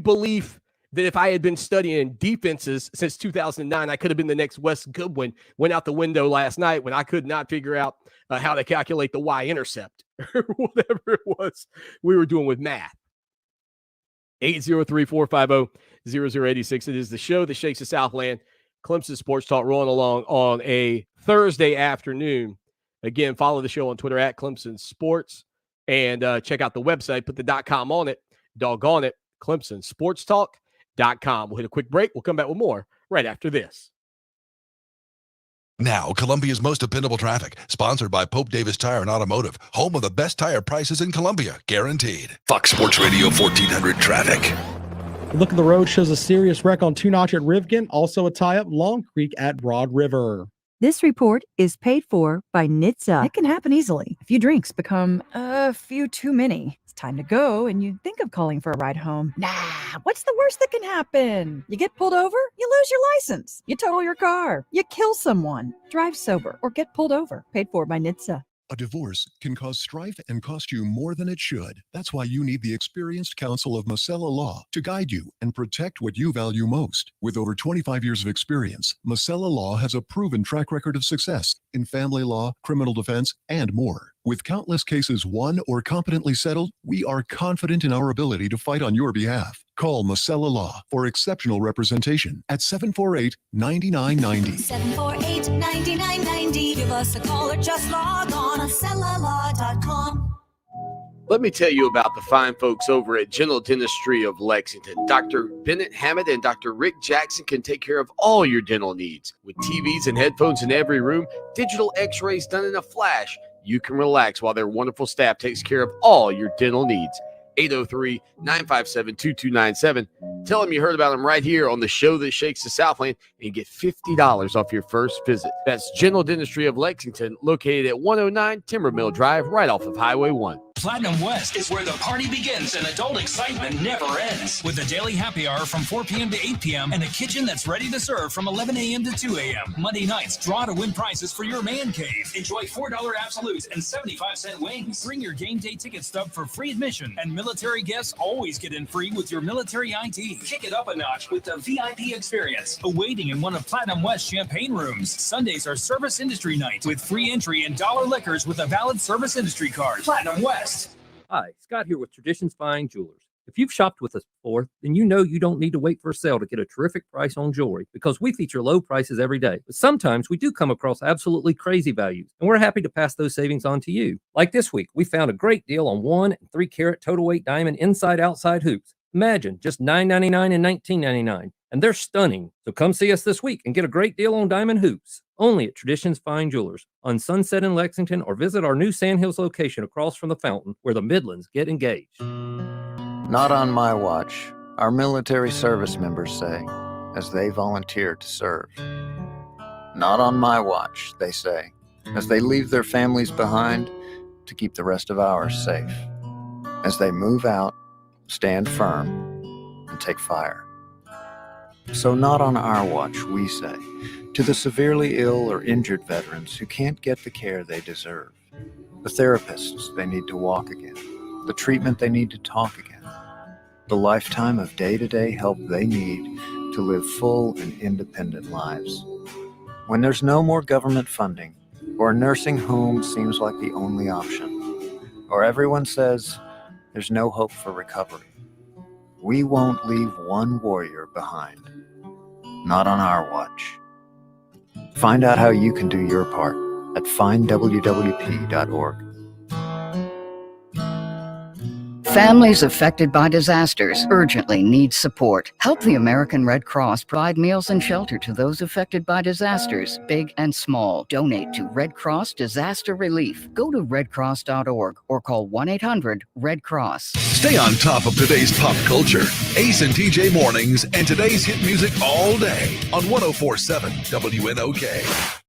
S3: belief that if I had been studying defenses since 2009, I could have been the next Wes Goodwin went out the window last night when I could not figure out how to calculate the y-intercept or whatever it was we were doing with math. 803-450-0086. It is the show that shakes the Southland. Clemson Sports Talk rolling along on a Thursday afternoon. Again, follow the show on Twitter at Clemson Sports and check out the website. Put the .com on it. Doggone it. ClemsonSportsTalk.com. We'll hit a quick break. We'll come back with more right after this.
S1: Now, Columbia's most dependable traffic, sponsored by Pope Davis Tire and Automotive, home of the best tire prices in Columbia, guaranteed. Fox Sports Radio 1400 traffic.
S6: Look at the road shows a serious wreck on Two Notch at Rivkin, also a tie-up Long Creek at Broad River.
S7: This report is paid for by NHTSA. It can happen easily. A few drinks become a few too many. It's time to go, and you think of calling for a ride home. Nah, what's the worst that can happen? You get pulled over, you lose your license, you total your car, you kill someone. Drive sober or get pulled over. Paid for by NHTSA.
S5: A divorce can cause strife and cost you more than it should. That's why you need the experienced counsel of Masella Law to guide you and protect what you value most. With over 25 years of experience, Masella Law has a proven track record of success in family law, criminal defense, and more. With countless cases won or competently settled, we are confident in our ability to fight on your behalf. Call Masella Law for exceptional representation at 748-9990.
S15: 748-9990. Give us a call or just log on MasellaLaw.com.
S3: Let me tell you about the fine folks over at General Dentistry of Lexington. Dr. Bennett Hammett and Dr. Rick Jackson can take care of all your dental needs. With TVs and headphones in every room, digital x-rays done in a flash, you can relax while their wonderful staff takes care of all your dental needs. 803-957-2297. Tell them you heard about them right here on the show that shakes the Southland and get $50 off your first visit. That's General Dentistry of Lexington, located at 109 Timber Mill Drive, right off of Highway 1.
S16: Platinum West is where the party begins and adult excitement never ends. With a daily happy hour from 4 p.m. to 8 p.m. and a kitchen that's ready to serve from 11 a.m. to 2 a.m. Monday nights, draw to win prizes for your man cave. Enjoy $4 absolutes and 75-cent wings. Bring your game day ticket stub for free admission, and military guests always get in free with your military ID. Kick it up a notch with the VIP experience. Awaiting in one of Platinum West champagne rooms. Sundays are service industry night with free entry and dollar liquors with a valid service industry card. Platinum West.
S17: Hi, Scott here with Traditions Fine Jewelers. If you've shopped with us before, then you know you don't need to wait for a sale to get a terrific price on jewelry, because we feature low prices every day. But sometimes we do come across absolutely crazy values, and we're happy to pass those savings on to you. Like this week, we found a great deal on 1 and 3 carat total weight diamond inside-outside hoops. Imagine, just $9.99 and $19.99. And they're stunning. So come see us this week and get a great deal on diamond hoops. Only at Traditions Fine Jewelers on Sunset in Lexington, or visit our new Sand Hills location across from the fountain where the Midlands get engaged.
S18: Not on my watch, our military service members say, as they volunteer to serve. Not on my watch, they say, as they leave their families behind to keep the rest of ours safe. As they move out, stand firm, and take fire. So not on our watch, we say, to the severely ill or injured veterans who can't get the care they deserve, the therapists they need to walk again, the treatment they need to talk again, the lifetime of day-to-day help they need to live full and independent lives. When there's no more government funding, or a nursing home seems like the only option, or everyone says there's no hope for recovery, we won't leave one warrior behind. Not on our watch. Find out how you can do your part at findwwp.org.
S19: Families affected by disasters urgently need support. Help the American Red Cross provide meals and shelter to those affected by disasters, big and small. Donate to Red Cross Disaster Relief. Go to redcross.org or call 1-800-RED-CROSS.
S1: Stay on top of today's pop culture. Ace and TJ Mornings and today's hit music all day on 104.7 WNOK.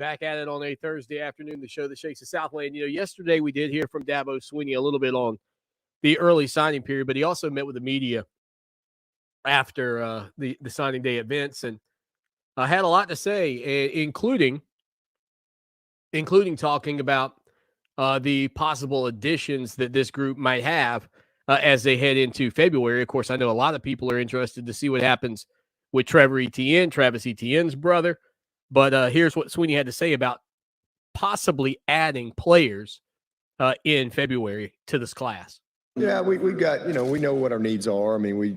S3: Back at it on a Thursday afternoon, the show that shakes the Southland. Yesterday we did hear from Dabo Swinney a little bit on the early signing period, but he also met with the media after the signing day events and had a lot to say, including talking about the possible additions that this group might have as they head into February. Of course, I know a lot of people are interested to see what happens with Trevor Etienne, Travis Etienne's brother. But here's what Swinney had to say about possibly adding players in February to this class.
S30: Yeah, we've got, we know what our needs are. I mean, we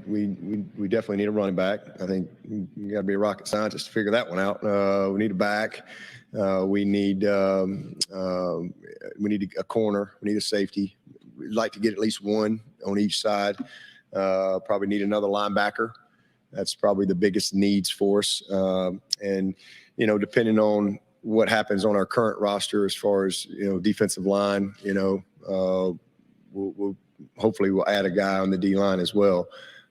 S30: definitely need a running back. I think you got to be a rocket scientist to figure that one out. We need a back. We need a corner. We need a safety. We'd like to get at least one on each side. Probably need another linebacker. That's probably the biggest needs for us. And depending on what happens on our current roster as far as, defensive line, we'll hopefully we'll add a guy on the D line as well.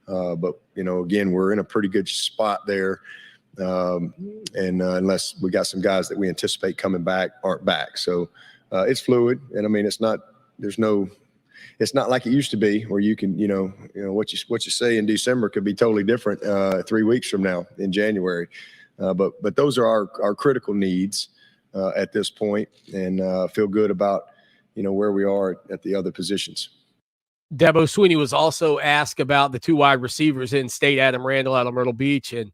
S30: But, again, we're in a pretty good spot there. And unless we got some guys that we anticipate coming back aren't back. So it's fluid. And I mean, it's not like it used to be where you can, what you say in December could be totally different 3 weeks from now in January. But those are our critical needs at this point, and feel good about, where we are at the other positions.
S3: Dabo Swinney was also asked about the two wide receivers in state, Adam Randall out of Myrtle Beach and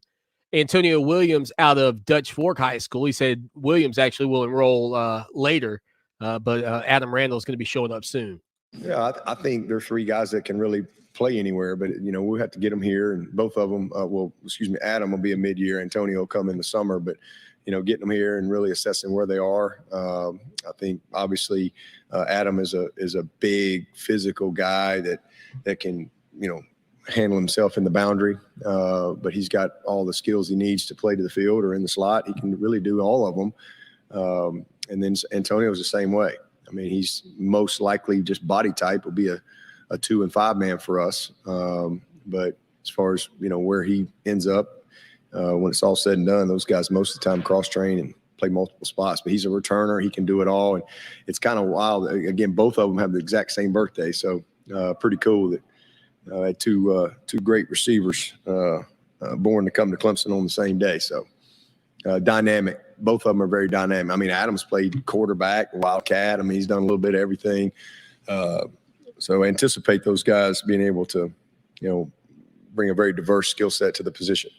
S3: Antonio Williams out of Dutch Fork High School. He said Williams actually will enroll later, but Adam Randall is going to be showing up soon.
S30: Yeah, I think there's three guys that can really play anywhere, but we'll have to get them here, and both of them. Adam will be a mid-year. Antonio will come in the summer, but getting them here and really assessing where they are. I think obviously Adam is a big physical guy that can handle himself in the boundary, but he's got all the skills he needs to play to the field or in the slot. He can really do all of them. And then Antonio's the same way. I mean, he's most likely just body type will be a 2 and 5 man for us. But as far as, where he ends up when it's all said and done, those guys most of the time cross-train and play multiple spots. But he's a returner. He can do it all. And it's kind of wild. Again, both of them have the exact same birthday. So pretty cool that had two great receivers born to come to Clemson on the same day. So dynamic. Both of them are very dynamic. I mean, Adams played quarterback, wildcat. I mean, he's done a little bit of everything. So anticipate those guys being able to, bring a very diverse skill set to the position.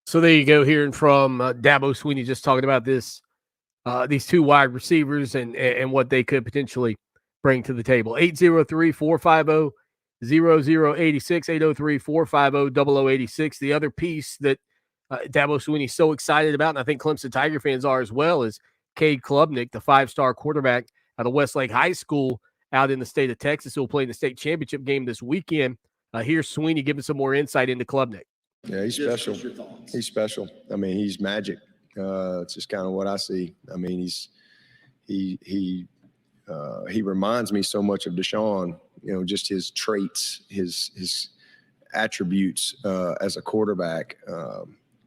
S3: So there you go, hearing from Dabo Swinney, just talking about these two wide receivers and what they could potentially bring to the table. 803-450-0086, 803-450-0086. The other piece that Dabo Swinney's so excited about, and I think Clemson Tiger fans are as well, is Cade Klubnik, the 5-star quarterback out of Westlake High School out in the state of Texas, who will play in the state championship game this weekend. Here's Swinney giving some more insight into Klubnik.
S30: Yeah, he's special. He's special. I mean, he's magic. It's just kind of what I see. I mean, he reminds me so much of Deshaun. Just his traits, his attributes as a quarterback.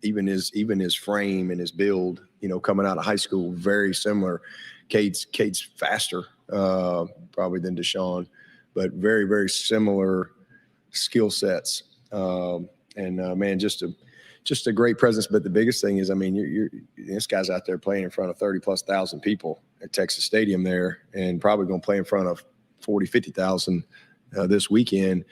S30: Even his frame and his build. Coming out of high school, very similar. Cade's faster probably than Deshaun, but very, very similar skill sets. Man, just a great presence. But the biggest thing is, I mean, this guy's out there playing in front of 30,000+ people at Texas Stadium there, and probably going to play in front of 50,000 this weekend.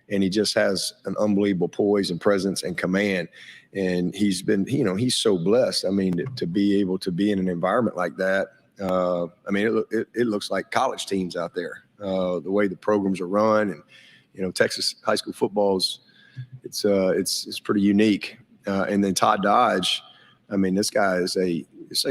S30: And he just has an unbelievable poise and presence and command. And he's been, he's so blessed. I mean, to be able to be in an environment like that. I mean, it looks like college teams out there, the way the programs are run. And, Texas high school football it's pretty unique. And then Todd Dodge, I mean, this guy is a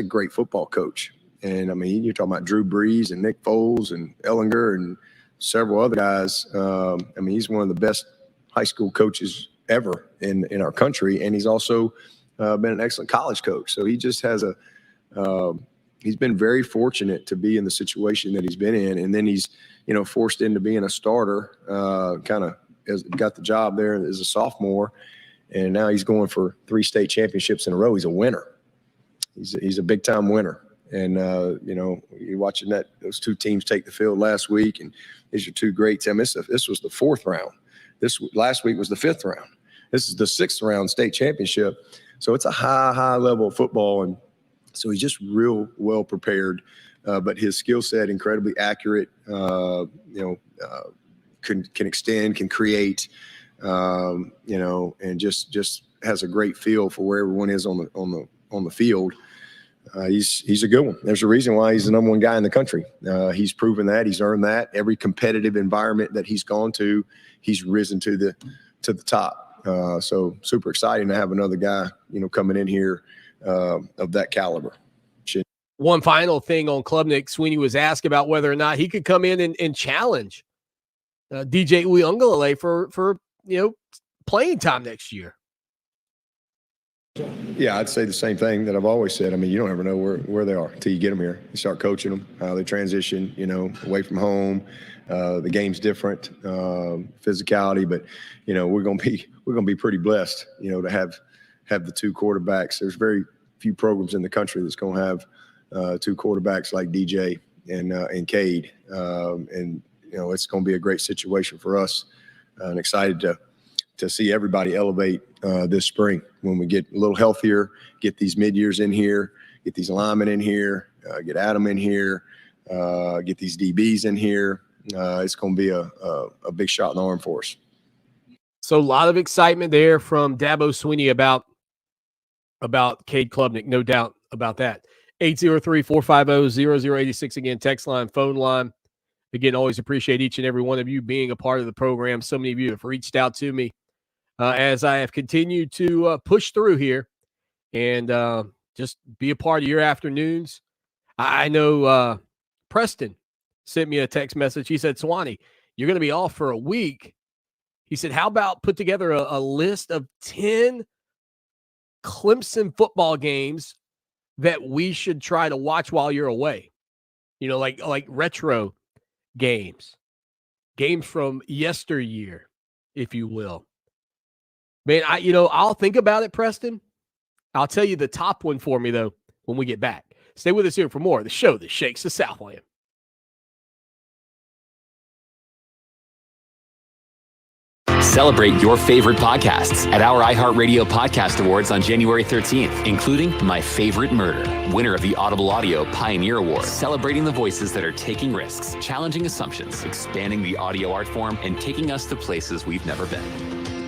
S30: great football coach. And I mean, you're talking about Drew Brees and Nick Foles and Ellinger and several other guys. I mean, he's one of the best high school coaches ever in our country. And he's also been an excellent college coach. So he just has he's been very fortunate to be in the situation that he's been in. And then he's, forced into being a starter, kind of got the job there as a sophomore. And now he's going for 3 state championships in a row. He's a winner. He's a big time winner. And, you're watching those two teams take the field last week, and these are two great teams. This was the 4th round. Last week was the 5th round. This is the 6th round state championship. So it's a high level of football. And so he's just real well prepared. But his skill set, incredibly accurate, can extend, can create, and just has a great feel for where everyone is on the field. He's a good one. There's a reason why he's the number 1 guy in the country. He's proven that. He's earned that. Every competitive environment that he's gone to, he's risen to the top. So super exciting to have another guy, coming in here of that caliber.
S3: One final thing on Klubnik. Swinney was asked about whether or not he could come in and challenge DJ Uyunglele for playing time next year.
S30: Yeah, I'd say the same thing that I've always said. I mean, you don't ever know where they are until you get them here. You start coaching them, how they transition, away from home. The game's different, physicality, but we're gonna be pretty blessed, to have the 2 quarterbacks. There's very few programs in the country that's gonna have 2 quarterbacks like DJ and Cade, and it's gonna be a great situation for us, and excited to see everybody elevate this spring when we get a little healthier, get these mid-years in here, get these linemen in here, get Adam in here, get these DBs in here. It's going to be a big shot in the arm for us.
S3: So a lot of excitement there from Dabo Swinney about Cade Klubnik, no doubt about that. 803-450-0086. Again, text line, phone line. Again, always appreciate each and every one of you being a part of the program. So many of you have reached out to me as I have continued to push through here and just be a part of your afternoons. I know Preston sent me a text message. He said, Swanee, you're going to be off for a week. He said, how about put together a list of 10 Clemson football games that we should try to watch while you're away? Like retro games from yesteryear, if you will. Man, I'll think about it, Preston. I'll tell you the top one for me, though, when we get back. Stay with us here for more of the show that shakes the Southland.
S20: Celebrate your favorite podcasts at our iHeartRadio Podcast Awards on January 13th, including My Favorite Murder, winner of the Audible Audio Pioneer Award, celebrating the voices that are taking risks, challenging assumptions, expanding the audio art form, and taking us to places we've never been.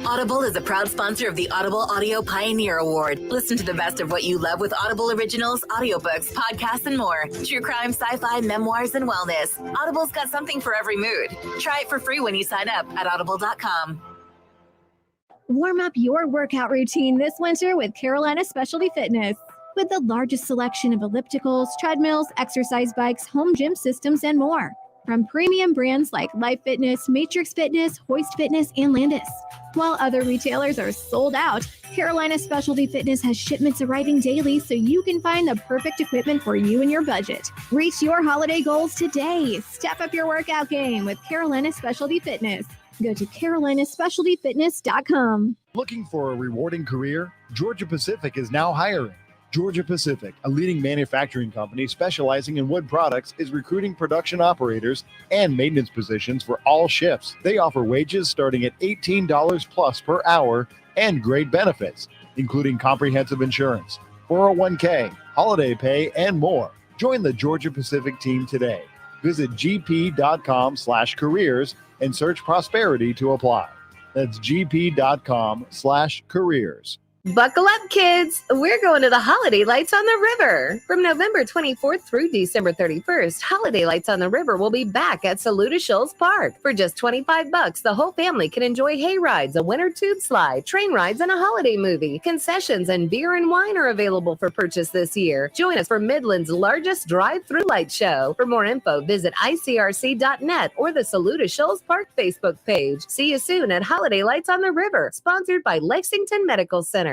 S21: Audible is a proud sponsor of the Audible Audio Pioneer Award. Listen to the best of what you love with Audible Originals, audiobooks, podcasts, and more. True crime, sci-fi, memoirs, and wellness. Audible's got something for every mood. Try it for free when you sign up at audible.com.
S22: Warm up your workout routine this winter with Carolina Specialty Fitness. With the largest selection of ellipticals, treadmills, exercise bikes, home gym systems, and more. From premium brands like Life Fitness, Matrix Fitness, Hoist Fitness, and Landis. While other retailers are sold out, Carolina Specialty Fitness has shipments arriving daily so you can find the perfect equipment for you and your budget. Reach your holiday goals today. Step up your workout game with Carolina Specialty Fitness. Go to carolinaspecialtyfitness.com.
S23: Looking for a rewarding career? Georgia Pacific is now hiring. Georgia Pacific, a leading manufacturing company specializing in wood products, is recruiting production operators and maintenance positions for all shifts. They offer wages starting at $18 plus per hour and great benefits, including comprehensive insurance, 401k, holiday pay, and more. Join the Georgia Pacific team today. Visit gp.com/careers and search Prosperity to apply. That's gp.com/careers.
S24: Buckle up, kids. We're going to the Holiday Lights on the River. From November 24th through December 31st, Holiday Lights on the River will be back at Saluda Shoals Park. For just $25, the whole family can enjoy hay rides, a winter tube slide, train rides, and a holiday movie. Concessions and beer and wine are available for purchase this year. Join us for Midland's largest drive-through light show. For more info, visit icrc.net or the Saluda Shoals Park Facebook page. See you soon at Holiday Lights on the River, sponsored by Lexington Medical Center.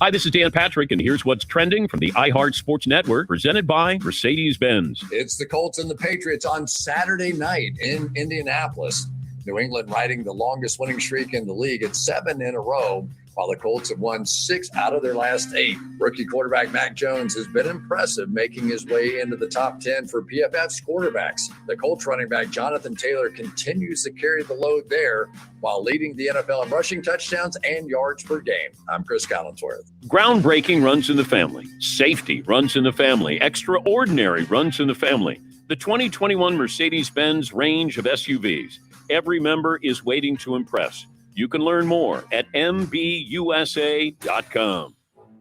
S25: Hi, this is Dan Patrick, and here's what's trending from the iHeart Sports Network, presented by Mercedes-Benz.
S26: It's the Colts and the Patriots on Saturday night in Indianapolis.
S8: New England riding the longest winning streak in the league at 7 in a row, while the Colts have won 6 out of their last 8. Rookie quarterback Mac Jones has been impressive, making his way into the top 10 for PFF's quarterbacks. The Colts running back Jonathan Taylor continues to carry the load there, while leading the NFL in rushing touchdowns and yards per game. I'm Chris Collinsworth.
S25: Groundbreaking runs in the family. Safety runs in the family. Extraordinary runs in the family. The 2021 Mercedes-Benz range of SUVs. Every member is waiting to impress. You can learn more at MBUSA.com.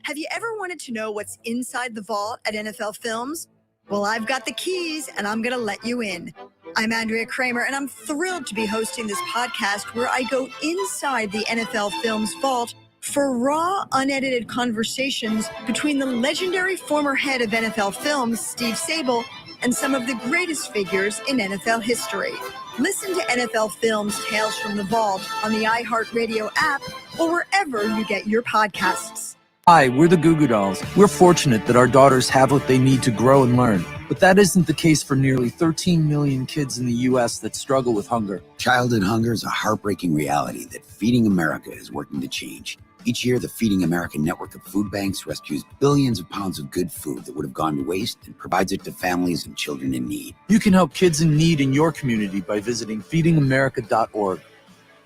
S9: Have you ever wanted to know what's inside the vault at NFL Films? Well, I've got the keys, and I'm going to let you in. I'm Andrea Kramer, and I'm thrilled to be hosting this podcast where I go inside the NFL Films vault for raw, unedited conversations between the legendary former head of NFL Films, Steve Sable, and some of the greatest figures in NFL history. Listen to NFL Films Tales from the Vault on the iHeartRadio app or wherever you get your podcasts.
S10: Hi, we're the Goo Goo Dolls. We're fortunate that our daughters have what they need to grow and learn. But that isn't the case for nearly 13 million kids in the U.S. that struggle with hunger.
S11: Childhood hunger is a heartbreaking reality that Feeding America is working to change. Each year, the Feeding America network of food banks rescues billions of pounds of good food that would have gone to waste and provides it to families and children in need.
S10: You can help kids in need in your community by visiting feedingamerica.org.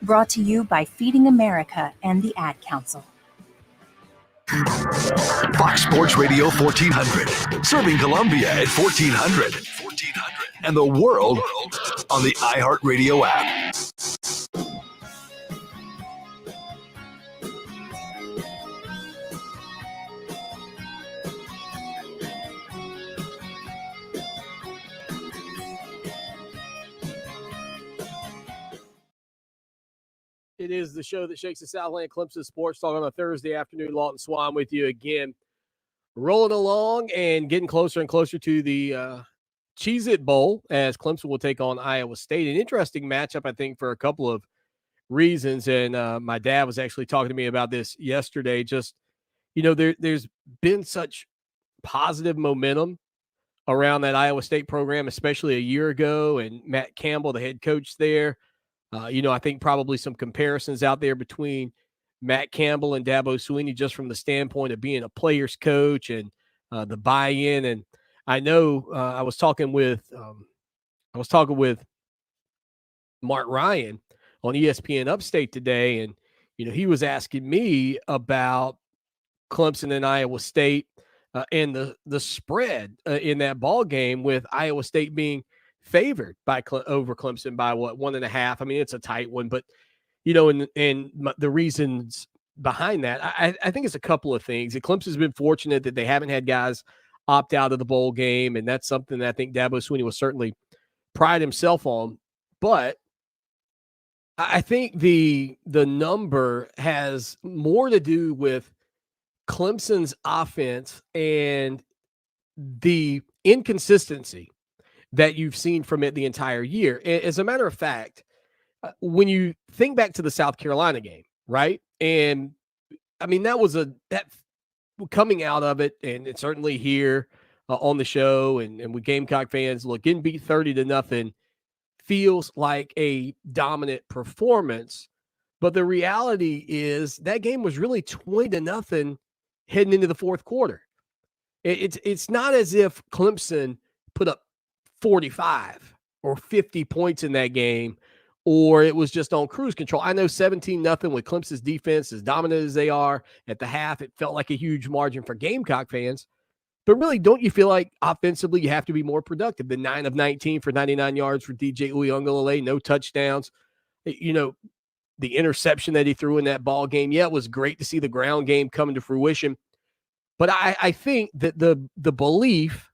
S12: Brought to you by Feeding America and the Ad Council.
S1: Fox Sports Radio 1400, serving Columbia at 1400, and the world on the iHeartRadio app.
S3: It is the show that shakes the Southland Clemson Sports Talk on a Thursday afternoon. Lawton Swan with you again, rolling along and getting closer and closer to the Cheez-It Bowl as Clemson will take on Iowa State. An interesting matchup, I think, for a couple of reasons. And my dad was actually talking to me about this yesterday. Just, there's been such positive momentum around that Iowa State program, especially a year ago. And Matt Campbell, the head coach there, I think probably some comparisons out there between Matt Campbell and Dabo Swinney just from the standpoint of being a player's coach and the buy-in. And I know I was talking with Mark Ryan on ESPN Upstate today, and he was asking me about Clemson and Iowa State and the spread in that ball game, with Iowa State being favored by over Clemson by 1.5. I mean, it's a tight one, but and the reasons behind that, I think it's a couple of things. Clemson's been fortunate that they haven't had guys opt out of the bowl game, and that's something that I think Dabo Swinney will certainly pride himself on. But I think the number has more to do with Clemson's offense and the inconsistency that you've seen from it the entire year. As a matter of fact, when you think back to the South Carolina game, right? And I mean, that coming out of it, and it's certainly here on the show and with Gamecock fans, look, getting beat 30-0 feels like a dominant performance. But the reality is that game was really 20-0 heading into the fourth quarter. It's not as if Clemson put up 45 or 50 points in that game, or it was just on cruise control. I know 17-0 with Clemson's defense, as dominant as they are at the half, it felt like a huge margin for Gamecock fans. But really, don't you feel like offensively you have to be more productive? The 9 of 19 for 99 yards for DJ Uiagalelei, no touchdowns. The interception that he threw in that ball game, it was great to see the ground game coming to fruition. But I think that the belief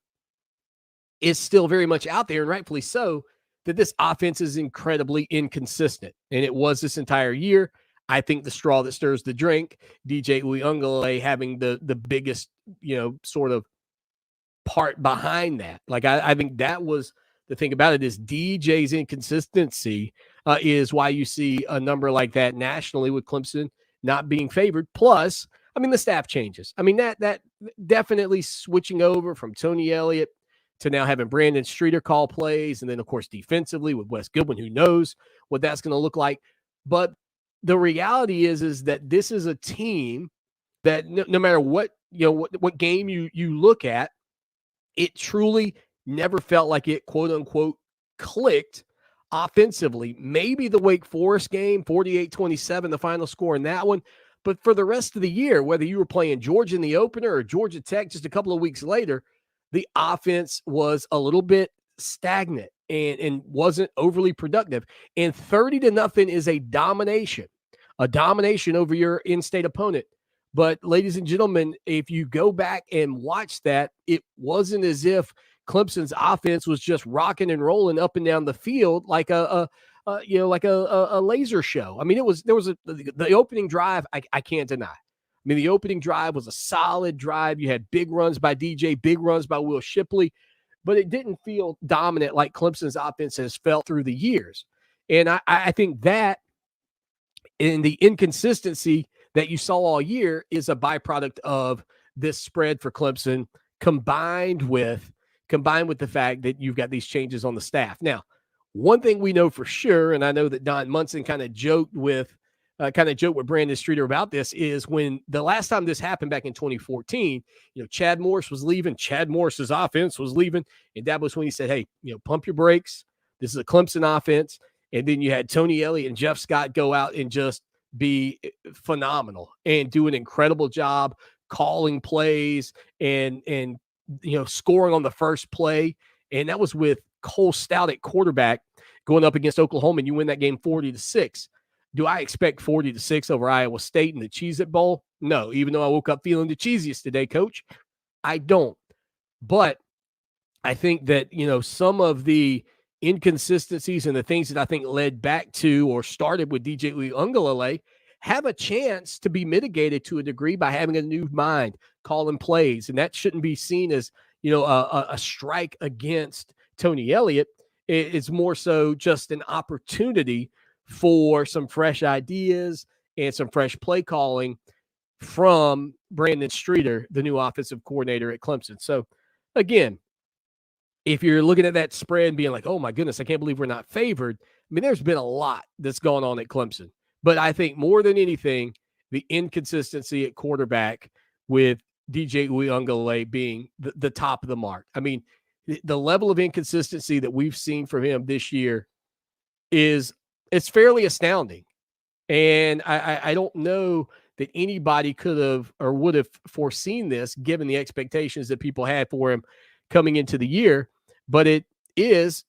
S3: is still very much out there, and rightfully so, that this offense is incredibly inconsistent. And it was this entire year. I think the straw that stirs the drink, DJ Uiagalelei having the biggest, sort of part behind that. Like, I think that was the thing about it, is DJ's inconsistency is why you see a number like that nationally with Clemson not being favored. Plus, I mean, the staff changes. I mean, that definitely switching over from Tony Elliott to now having Brandon Streeter call plays. And then, of course, defensively with Wes Goodwin, who knows what that's going to look like. But the reality is that this is a team that no matter what, what game you look at, it truly never felt like it, quote unquote, clicked offensively. Maybe the Wake Forest game, 48-27, the final score in that one. But for the rest of the year, whether you were playing Georgia in the opener or Georgia Tech just a couple of weeks later, the offense was a little bit stagnant and wasn't overly productive. And 30-0 is a domination over your in-state opponent. But ladies and gentlemen, if you go back and watch that, it wasn't as if Clemson's offense was just rocking and rolling up and down the field like a laser show. I mean, the opening drive. I can't deny. I mean, the opening drive was a solid drive. You had big runs by DJ, big runs by Will Shipley, but it didn't feel dominant like Clemson's offense has felt through the years. And I think that in the inconsistency that you saw all year is a byproduct of this spread for Clemson, combined with the fact that you've got these changes on the staff. Now, one thing we know for sure, and I know that Don Munson kind of joked with Brandon Streeter about this, is when the last time this happened back in 2014, Chad Morris was leaving, Chad Morris's offense was leaving, and Dabo Swinney said, hey, pump your brakes. This is a Clemson offense. And then you had Tony Elliott and Jeff Scott go out and just be phenomenal and do an incredible job calling plays and scoring on the first play. And that was with Cole Stout at quarterback going up against Oklahoma, and you win that game 40-6. Do I expect 40-6 over Iowa State in the Cheez-It Bowl? No, even though I woke up feeling the cheesiest today, Coach. I don't. But I think that, some of the inconsistencies and the things that I think led back to or started with DJ Uiagalelei have a chance to be mitigated to a degree by having a new mind calling plays. And that shouldn't be seen as, a strike against Tony Elliott. It's more so just an opportunity for some fresh ideas and some fresh play calling from Brandon Streeter, the new offensive coordinator at Clemson. So again, if you're looking at that spread and being like, oh my goodness, I can't believe we're not favored. I mean, there's been a lot that's gone on at Clemson, but I think more than anything, the inconsistency at quarterback with DJ Uiagalelei being the top of the mark. I mean, the level of inconsistency that we've seen from him this year it's fairly astounding. And I don't know that anybody could have or would have foreseen this given the expectations that people had for him coming into the year, but it is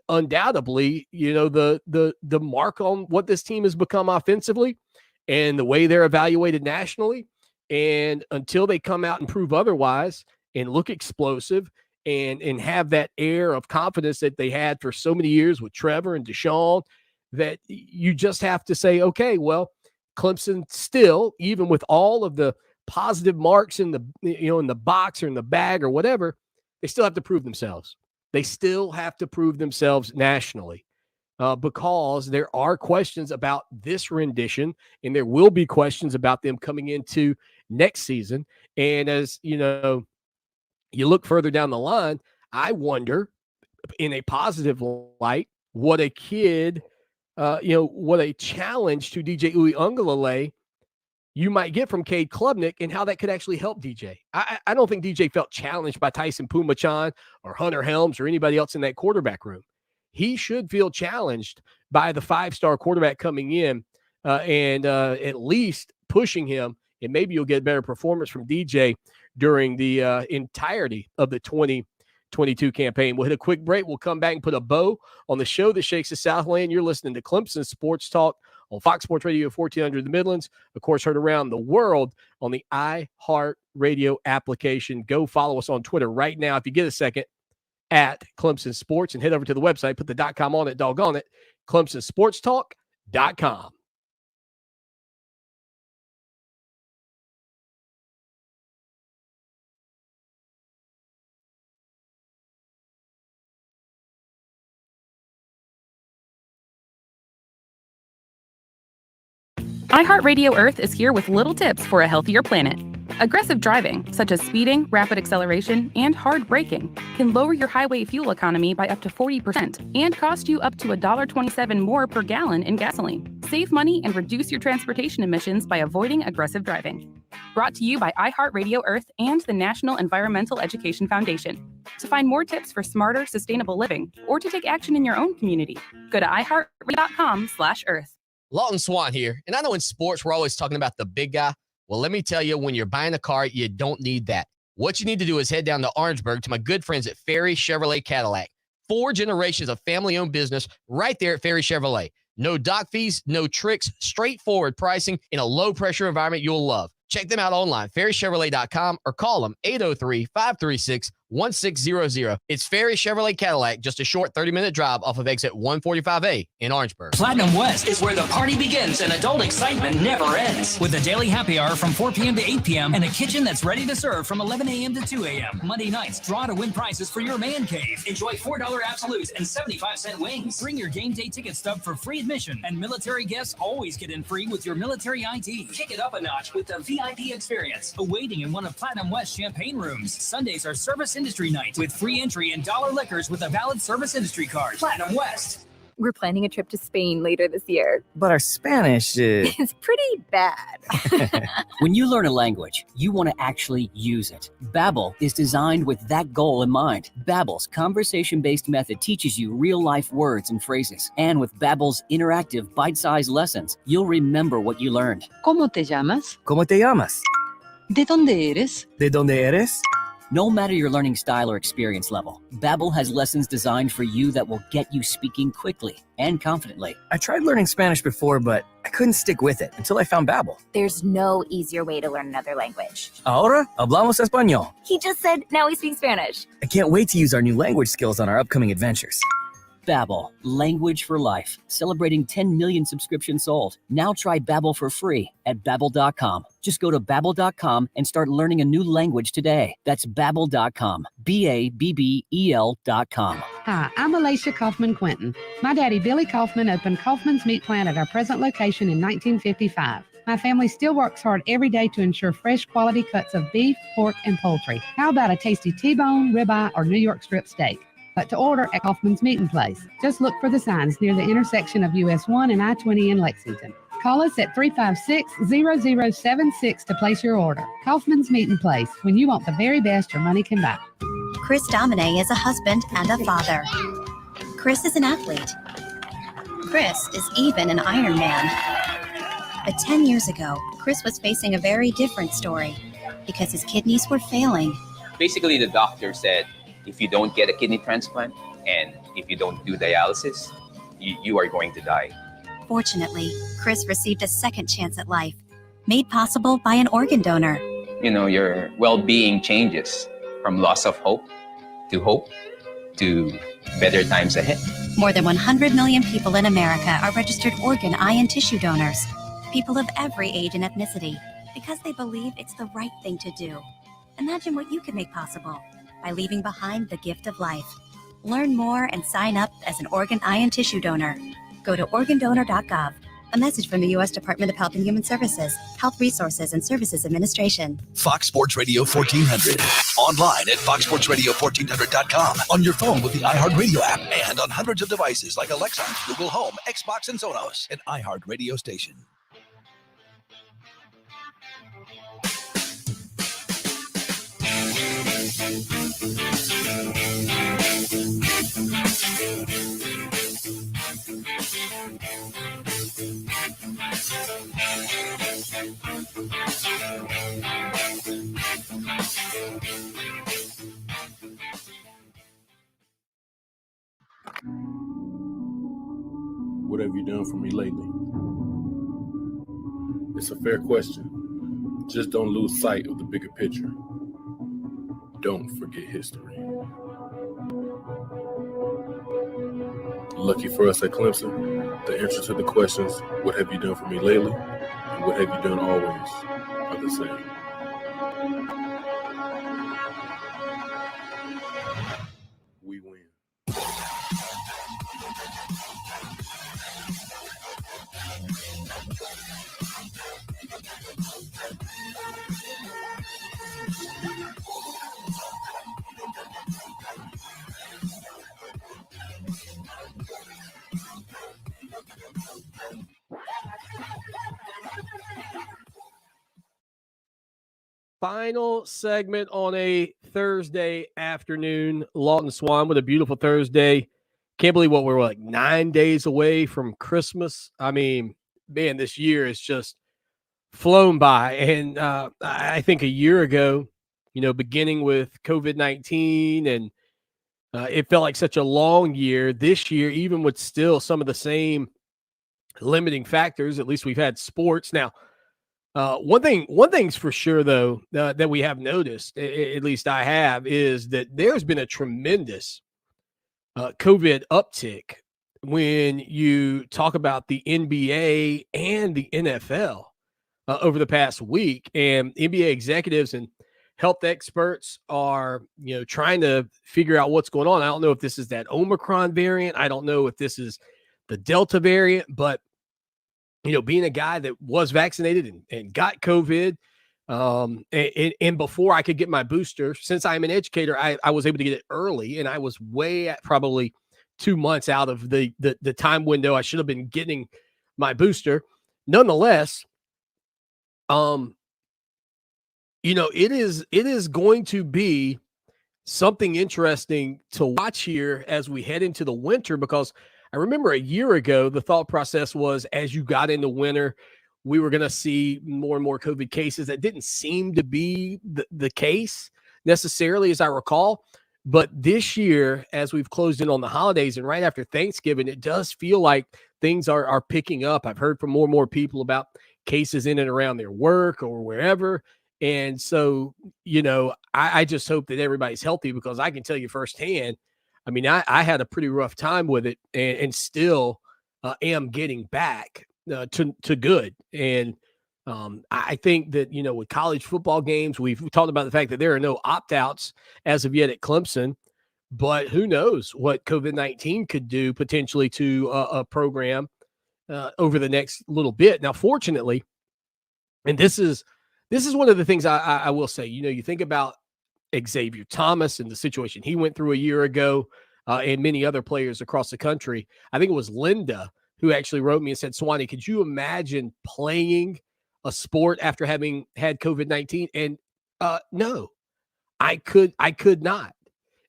S3: undoubtedly, the mark on what this team has become offensively and the way they're evaluated nationally. And until they come out and prove otherwise and look explosive and have that air of confidence that they had for so many years with Trevor and Deshaun, that you just have to say, okay, well, Clemson still, even with all of the positive marks in the, in the box or in the bag or whatever, they still have to prove themselves. They still have to prove themselves nationally because there are questions about this rendition, and there will be questions about them coming into next season. And as you look further down the line, I wonder, in a positive light, what a kid, what a challenge to DJ Uiagalelei you might get from Cade Klubnik and how that could actually help DJ. I don't think DJ felt challenged by Tyson Pumachan or Hunter Helms or anybody else in that quarterback room. He should feel challenged by the 5-star quarterback coming in and at least pushing him, and maybe you'll get better performance from DJ during the entirety of the 2022 campaign. We'll hit a quick break. We'll come back and put a bow on the show that shakes the Southland. You're listening to Clemson Sports Talk on Fox Sports Radio 1400 the Midlands. Of course, heard around the world on the iHeartRadio application. Go follow us on Twitter right now if you get a second at Clemson Sports, and head over to the website. Put the .com on it, doggone it, ClemsonSportsTalk.com.
S2: iHeartRadio Earth is here with little tips for a healthier planet. Aggressive driving, such as speeding, rapid acceleration, and hard braking, can lower your highway fuel economy by up to 40% and cost you up to $1.27 more per gallon in gasoline. Save money and reduce your transportation emissions by avoiding aggressive driving. Brought to you by iHeartRadio Earth and the National Environmental Education Foundation. To find more tips for smarter, sustainable living, or to take action in your own community, go to iHeartRadio.com/Earth.
S3: Lawton Swan here, and I know in sports we're always talking about the big guy. Well, let me tell you, when you're buying a car, you don't need that. What you need to do is head down to Orangeburg to my good friends at Ferry Chevrolet Cadillac. 4 generations of family-owned business right there at Ferry Chevrolet. No dock fees, no tricks, straightforward pricing in a low-pressure environment you'll love. Check them out online, ferrychevrolet.com, or call them 803-536-1600. It's Ferry Chevrolet Cadillac, just a short 30-minute drive off of exit 145A in Orangeburg.
S16: Platinum West is where the party begins and adult excitement never ends. With a daily happy hour from 4 p.m. to 8 p.m. and a kitchen that's ready to serve from 11 a.m. to 2 a.m. Monday nights, draw to win prizes for your man cave. Enjoy $4 absolutes and 75-cent wings. Bring your game day ticket stub for free admission, and military guests always get in free with your military ID. Kick it up a notch with the VIP experience, awaiting in one of Platinum West champagne rooms. Sundays are service industry night with free entry and dollar liquors with a valid service industry card. Platinum West.
S4: We're planning a trip to Spain later this year.
S6: But our Spanish is...
S4: It's pretty bad.
S7: When you learn a language, you want to actually use it. Babbel is designed with that goal in mind. Babbel's conversation-based method teaches you real-life words and phrases. And with Babbel's interactive, bite-sized lessons, you'll remember what you learned.
S13: ¿Cómo te llamas?
S6: ¿Cómo te llamas?
S13: ¿De dónde eres?
S6: ¿De dónde eres?
S7: No matter your learning style or experience level, Babbel has lessons designed for you that will get you speaking quickly and confidently.
S6: I tried learning Spanish before, but I couldn't stick with it until I found Babbel.
S4: There's no easier way to learn another language.
S6: Ahora hablamos español.
S4: He just said, now we speak Spanish.
S6: I can't wait to use our new language skills on our upcoming adventures.
S7: Babbel, language for life. Celebrating 10 million subscriptions sold. Now try Babbel for free at Babbel.com. Just go to Babbel.com and start learning a new language today. That's Babbel.com. Babbel.com.
S14: Hi, I'm Alicia Kaufman-Quinton. My daddy, Billy Kaufman, opened Kaufman's Meat Plant at our present location in 1955. My family still works hard every day to ensure fresh quality cuts of beef, pork, and poultry. How about a tasty T-bone, ribeye, or New York strip steak? But to order at Kaufman's Meat and Place, just look for the signs near the intersection of US 1 and I-20 in Lexington. Call us at 356-0076 to place your order. Kaufman's Meat and Place, when you want the very best your money can buy.
S26: Chris Domine is a husband and a father. Chris is an athlete. Chris is even an Iron Man. But 10 years ago, Chris was facing a very different story because his kidneys were failing.
S27: Basically, the doctor said, if you don't get a kidney transplant and if you don't do dialysis, you are going to die.
S26: Fortunately, Chris received a second chance at life, made possible by an organ donor.
S27: You know, your well-being changes from loss of hope to better times ahead.
S26: More than 100 million people in America are registered organ, eye, and tissue donors. People of every age and ethnicity, because they believe it's the right thing to do. Imagine what you could make possible by leaving behind the gift of life. Learn more and sign up as an organ, eye, and tissue donor. Go to organdonor.gov. A message from the U.S. Department of Health and Human Services, Health Resources and Services Administration.
S1: Fox Sports Radio 1400. Online at foxsportsradio1400.com. On your phone with the iHeartRadio app and on hundreds of devices like Alexa, Google Home, Xbox, and Sonos. An iHeartRadio station.
S28: What have you done for me lately? It's a fair question. Just don't lose sight of the bigger picture. Don't forget history. Lucky for us at Clemson, the answer to the questions, what have you done for me lately, and what have you done always, are the same. We win.
S3: Final segment on a Thursday afternoon. Lawton Swan with a beautiful Thursday. Can't believe what we're like 9 days away from Christmas. I mean, man, this year is just flown by. And I think a year ago, beginning with COVID-19 and it felt like such a long year. This year, even with still some of the same limiting factors, at least we've had sports. Now, one thing's for sure, though, that we have noticed, at least I have, is that there's been a tremendous COVID uptick when you talk about the NBA and the NFL over the past week. And NBA executives and health experts are, trying to figure out what's going on. I don't know if this is that Omicron variant. I don't know if this is the Delta variant, but being a guy that was vaccinated and got COVID, and before I could get my booster, since I'm an educator, I was able to get it early, and I was way at probably 2 months out of the time window I should have been getting my booster. Nonetheless, it is going to be something interesting to watch here as we head into the winter, because I remember a year ago, the thought process was as you got into winter, we were going to see more and more COVID cases. That didn't seem to be the case necessarily, as I recall. But this year, as we've closed in on the holidays and right after Thanksgiving, it does feel like things are picking up. I've heard from more and more people about cases in and around their work or wherever. And so, I just hope that everybody's healthy, because I can tell you firsthand, I mean, I had a pretty rough time with it, and still am getting back to good. And I think that, with college football games, we've talked about the fact that there are no opt-outs as of yet at Clemson, but who knows what COVID-19 could do potentially to a program over the next little bit. Now, fortunately, and this is one of the things I will say, you think about Xavier Thomas and the situation he went through a year ago, and many other players across the country. I think it was Linda who actually wrote me and said, Swanee, could you imagine playing a sport after having had COVID-19? And no, I could not.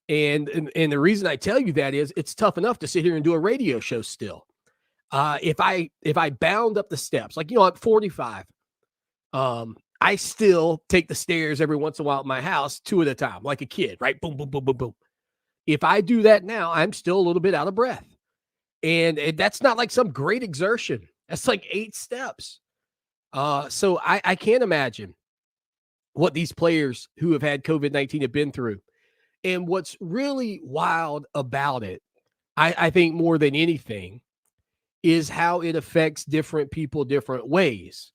S3: And the reason I tell you that is it's tough enough to sit here and do a radio show still. If I bound up the steps, like, I'm 45, I still take the stairs every once in a while at my house, 2 at a time, like a kid, right? Boom, boom, boom, boom, boom. If I do that now, I'm still a little bit out of breath. And that's not like some great exertion. That's like 8 steps. So I can't imagine what these players who have had COVID-19 have been through. And what's really wild about it, I think more than anything, is how it affects different people different ways.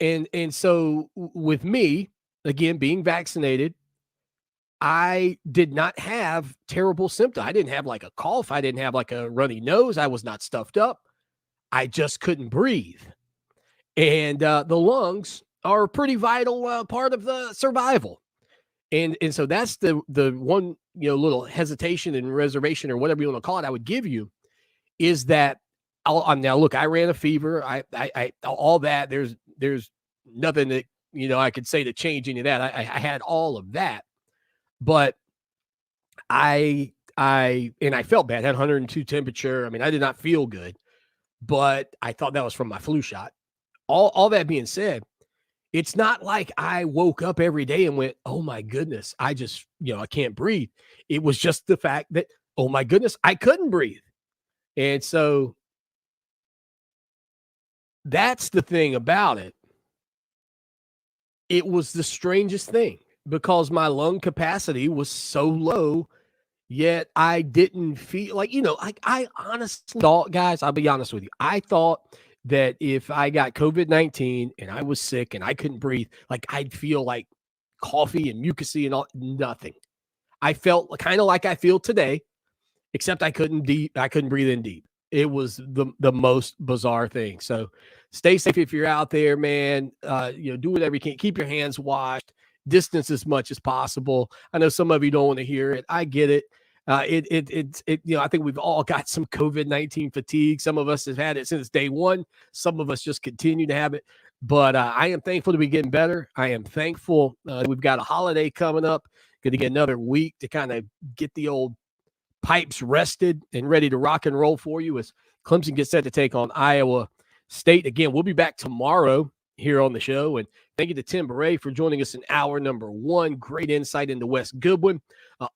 S3: And so with me, again, being vaccinated, I did not have terrible symptoms. I didn't have like a cough. I didn't have like a runny nose. I was not stuffed up. I just couldn't breathe. And the lungs are a pretty vital part of the survival. And so that's the one, little hesitation and reservation, or whatever you want to call it, I would give you, is that now look, I ran a fever. I all that. There's nothing that, I could say to change any of that. I had all of that, but I felt bad. I had 102 temperature. I mean, I did not feel good, but I thought that was from my flu shot. All that being said, it's not like I woke up every day and went, oh my goodness, I just, I can't breathe. It was just the fact that, oh my goodness, I couldn't breathe. And so that's the thing about it. It was the strangest thing, because my lung capacity was so low, yet I didn't feel like, I honestly thought, guys, I'll be honest with you. I thought that if I got COVID-19 and I was sick and I couldn't breathe, like I'd feel like coffee and mucousy and all, nothing. I felt kind of like I feel today, except I couldn't breathe in deep. It was the most bizarre thing. So stay safe if you're out there, man. Do whatever you can. Keep your hands washed. Distance as much as possible. I know some of you don't want to hear it. I get it. I think we've all got some COVID-19 fatigue. Some of us have had it since day one. Some of us just continue to have it. But I am thankful to be getting better. I am thankful we've got a holiday coming up. Going to get another week to kind of get the old pipes rested and ready to rock and roll for you as Clemson gets set to take on Iowa State. Again, we'll be back tomorrow here on the show. And thank you to Tim Beret for joining us in hour number 1. Great insight into Wes Goodwin.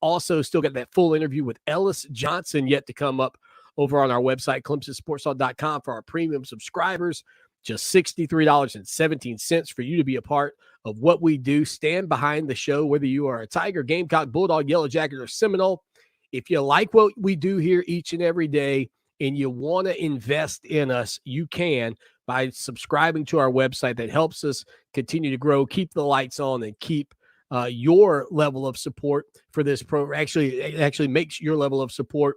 S3: Also, still got that full interview with Ellis Johnson yet to come up over on our website, ClemsonSportsTalk.com, for our premium subscribers. Just $63.17 for you to be a part of what we do. Stand behind the show, whether you are a Tiger, Gamecock, Bulldog, Yellow Jacket, or Seminole. If you like what we do here each and every day and you want to invest in us, you can by subscribing to our website. That helps us continue to grow, keep the lights on, and keep your level of support for this program. It actually makes your level of support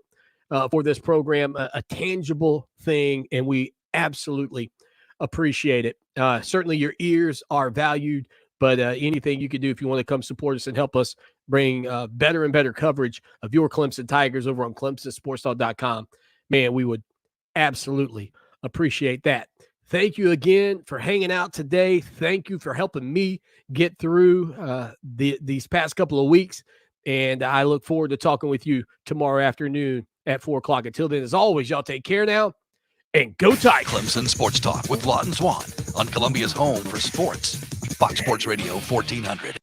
S3: for this program a tangible thing, and we absolutely appreciate it. Certainly your ears are valued, but anything you can do if you want to come support us and help us bring better and better coverage of your Clemson Tigers over on ClemsonSportsTalk.com, man, we would absolutely appreciate that. Thank you again for hanging out today. Thank you for helping me get through these past couple of weeks, and I look forward to talking with you tomorrow afternoon at 4 o'clock. Until then, as always, y'all take care now. And go Tigers!
S1: Clemson Sports Talk with Lawton Swan on Columbia's home for sports. Fox Sports Radio 1400.